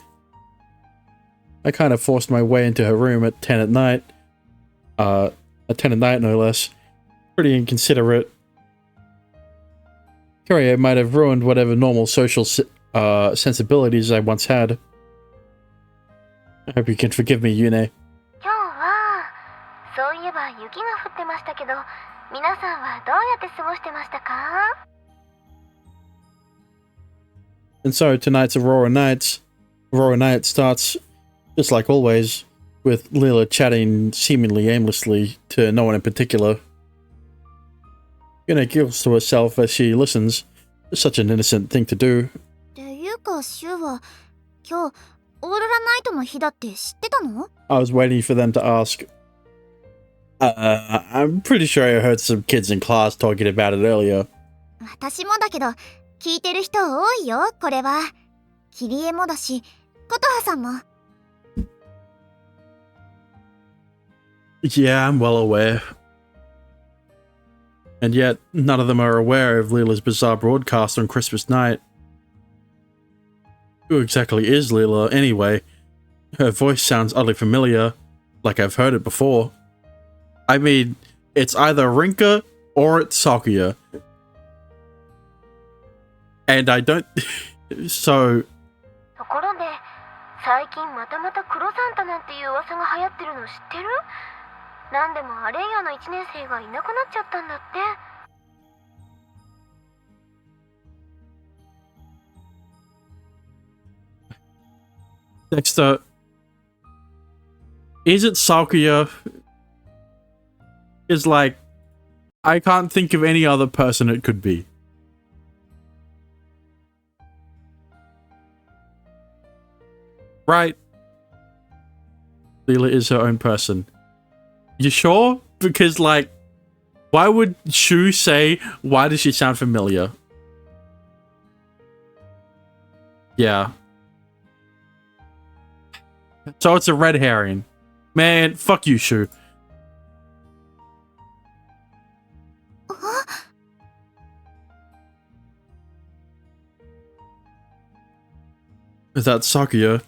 I kind of forced my way into her room at 10 at night. At 10 at night, no less. Pretty inconsiderate. Courier might have ruined whatever normal social sensibilities I once had. I hope you can forgive me, Yune. 今日はそういえば雪が降ってましたけど、皆さんはどうやって過ごしてましたか？ And so tonight's Aurora Night starts, just like always, with Lila chatting seemingly aimlessly to no one in particular. Yune giggles to herself as she listens. It's such an innocent thing to do. っていうか、シュウは今日オーロラナイトの日だって知ってたの？ I was waiting for them to ask. I'm pretty sure I heard some kids in class talking about it earlier. 私もだけど、聞いてる人多いよ、これは。キリエもだし、琴葉さんも。Yeah, I'm well aware. And yet, none of them are aware of Leela's bizarre broadcast on Christmas night. Who exactly is Leela, anyway? Her voice sounds oddly familiar, like I've heard it before. I mean, it's either Rinka or it's Sakuya. And I don't... so... ところで、最近またまた黒サンタなんていう噂が流行ってるの知ってる？なんでもアレイヤの1年生がいなくなっちゃったんだって。Dexter, is it Sakuya? Is like, I can't think of any other person it could be. Right? Leela is her own person. You sure? Because like, why would Shu say, why does she sound familiar? Yeah. So it's a red herring. Man, fuck you, Shu. That's Sakuya,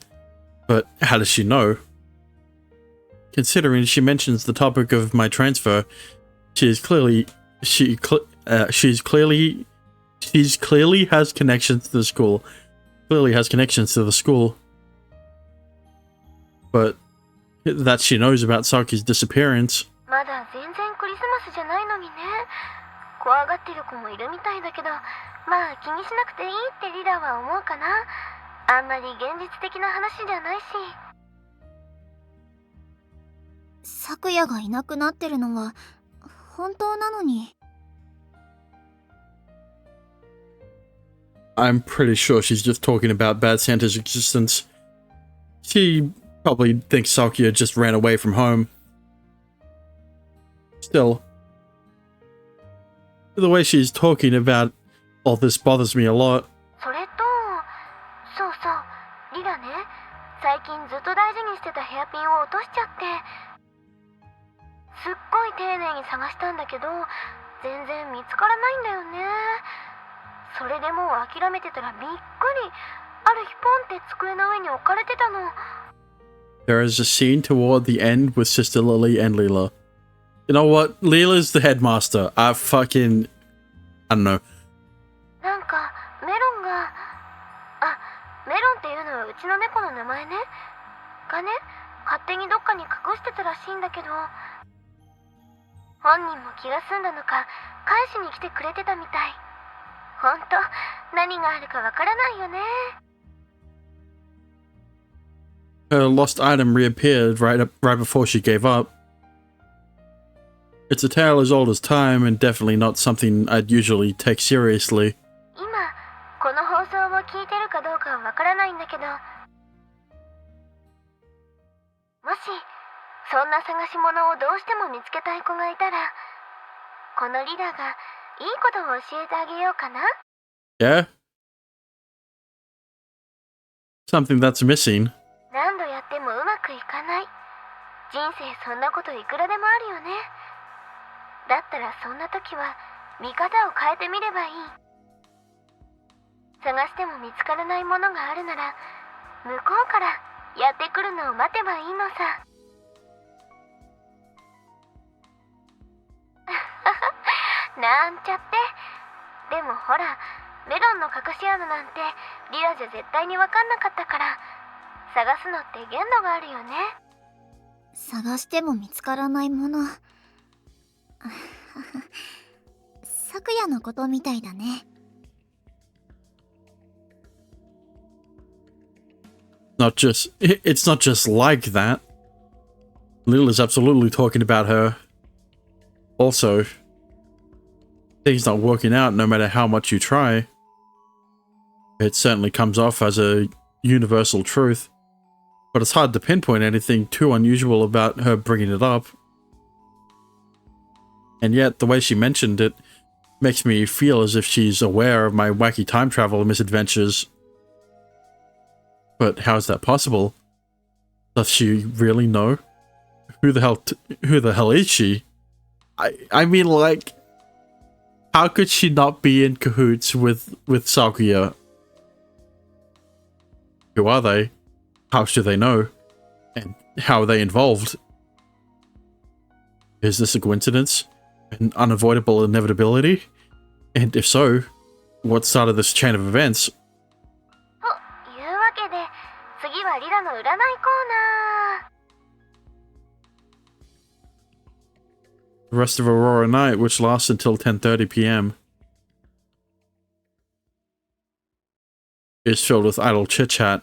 but how does she know? Considering she mentions the topic of my transfer, she's clearly has connections to the school. Clearly has connections to the school. But that she knows about Saki's disappearance. まだ全然クリスマスじゃないのにね。怖がってる子もいるみたいだけど、まあ気にしなくていいってリラは思うかな。あんまり現実的な話じゃないし。昨夜がいなくなってるのは本当なのに。I'm pretty sure she's just talking about Bad Santa's existence. She probably thinks Sakuya just ran away from home. Still, the way she's talking about all this bothers me a lot. それと、そうそう、リラね、最近ずっと大事にしてたヘアピンを落としちゃって、すっごい丁寧に探したんだけど、全然見つからないんだよね。それでもう諦めてたらびっくり。ある日ポンって机の上に置かれてたの。There is a scene toward the end with Sister Lily and Leela. You know what? Leela's the headmaster. I don't know. なんかメロンが、あ、メロンっていうのはうちの猫の名前ね。がね、勝手にどっかに隠してたらしいんだけど、本人も気が済んだのか返しに来てくれてたみたい。ほんと何があるかわからないよね。Her lost item reappeared right before she gave up. It's a tale as old as time and definitely not something I'd usually take seriously. 今この放送を聞いてるかどうかはわからないんだけど、もしそんな探し物をどうしても見つけたい子がいたら、このリラがいいことを教えてあげようかな。 Yeah? Something that's missing. 何度やってもうまくいかない。人生そんなこといくらでもあるよね。だったらそんな時は見方を変えてみればいい。探しても見つからないものがあるなら、向こうからやってくるのを待てばいいのさ。なんちゃって。でもほら、メロンの隠し穴なんてリラじゃ絶対に分かんなかったから、探すのって限度があるよね。探しても見つからないもの。昨夜のことみたいだね。It's not just like that. Lil is absolutely talking about her. Also, things not working out no matter how much you try. It certainly comes off as a universal truth, but it's hard to pinpoint anything too unusual about her bringing it up. And yet, the way she mentioned it makes me feel as if she's aware of my wacky time travel misadventures. But how is that possible? Does she really know? Who the hell is she? I mean, like, how could she not be in cahoots with Sakuya? Who are they? How should they know? And how are they involved? Is this a coincidence? An unavoidable inevitability? And if so, what started this chain of events? というわけで、次はリラの占いコーナー。 The rest of Aurora Night, which lasts until 10:30 p.m. is filled with idle chit-chat,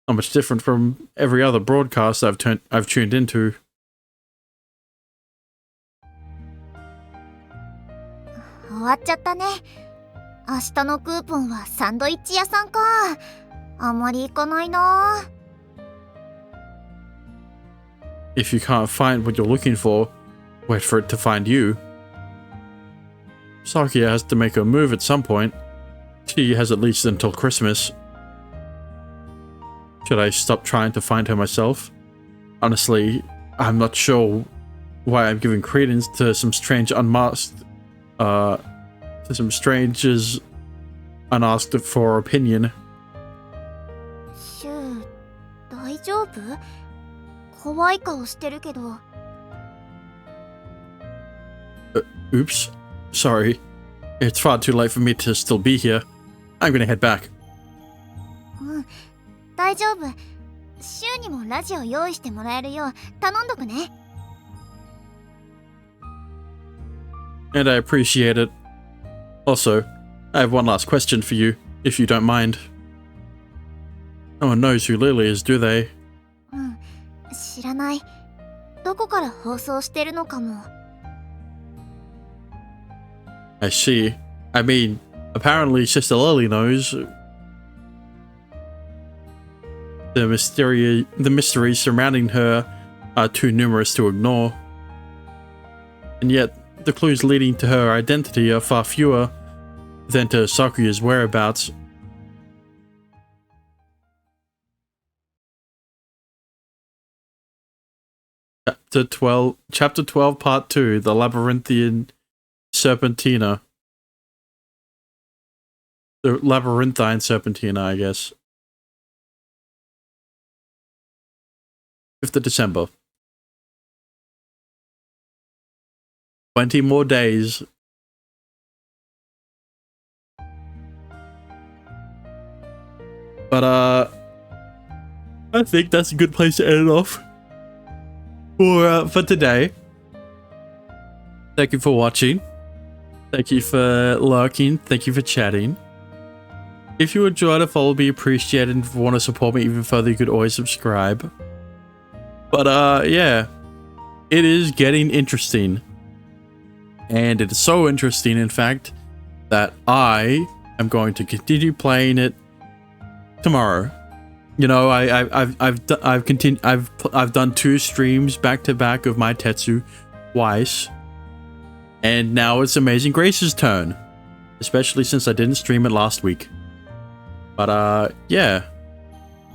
not much different from every other broadcast I've tuned into. 終わっちゃったね。明日のクーポンはサンドイッチ屋さんか。あんまり行かないな。 If you can't find what you're looking for, wait for it to find you. Sakuya has to make a move at some point. She has at least until Christmas. Should I stop trying to find her myself? Honestly, I'm not sure why I'm giving credence to some strange to some strangers unasked for opinion. シュウ、大丈夫？怖い顔してるけど。Oops. Sorry. It's far too late for me to still be here. I'm gonna head back. うん、大丈夫。シュウにもラジオ用意してもらえるよう頼んどくね。And I appreciate it. Also, I have one last question for you, if you don't mind. No one knows who Lily is, do they? うん、知らない。どこから放送してるのかも。I see. I mean, apparently Sister Lily knows. The mysteries surrounding her are too numerous to ignore. And yet, the clues leading to her identity are far fewer than to Sakuya's whereabouts. Chapter 12, Part 2, The Labyrinthine Serpentina. The Labyrinthine Serpentina, I guess. 5th of December. 20 more days. But, I think that's a good place to end it off for today. Thank you for watching. Thank you for lurking. Thank you for chatting. If you enjoyed it, follow me, appreciate it, and if you want to support me even further, you could always subscribe. But yeah, it is getting interesting. And it is so interesting, in fact, that I am going to continue playing it tomorrow. You know, I've done 2 streams back to back of my Tetsu twice, and now it's Amazing Grace's turn, especially since I didn't stream it last week. But yeah,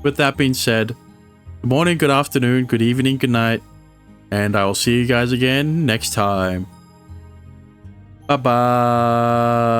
with that being said, good morning, good afternoon, good evening, good night, and I will see you guys again next time. Bye bye.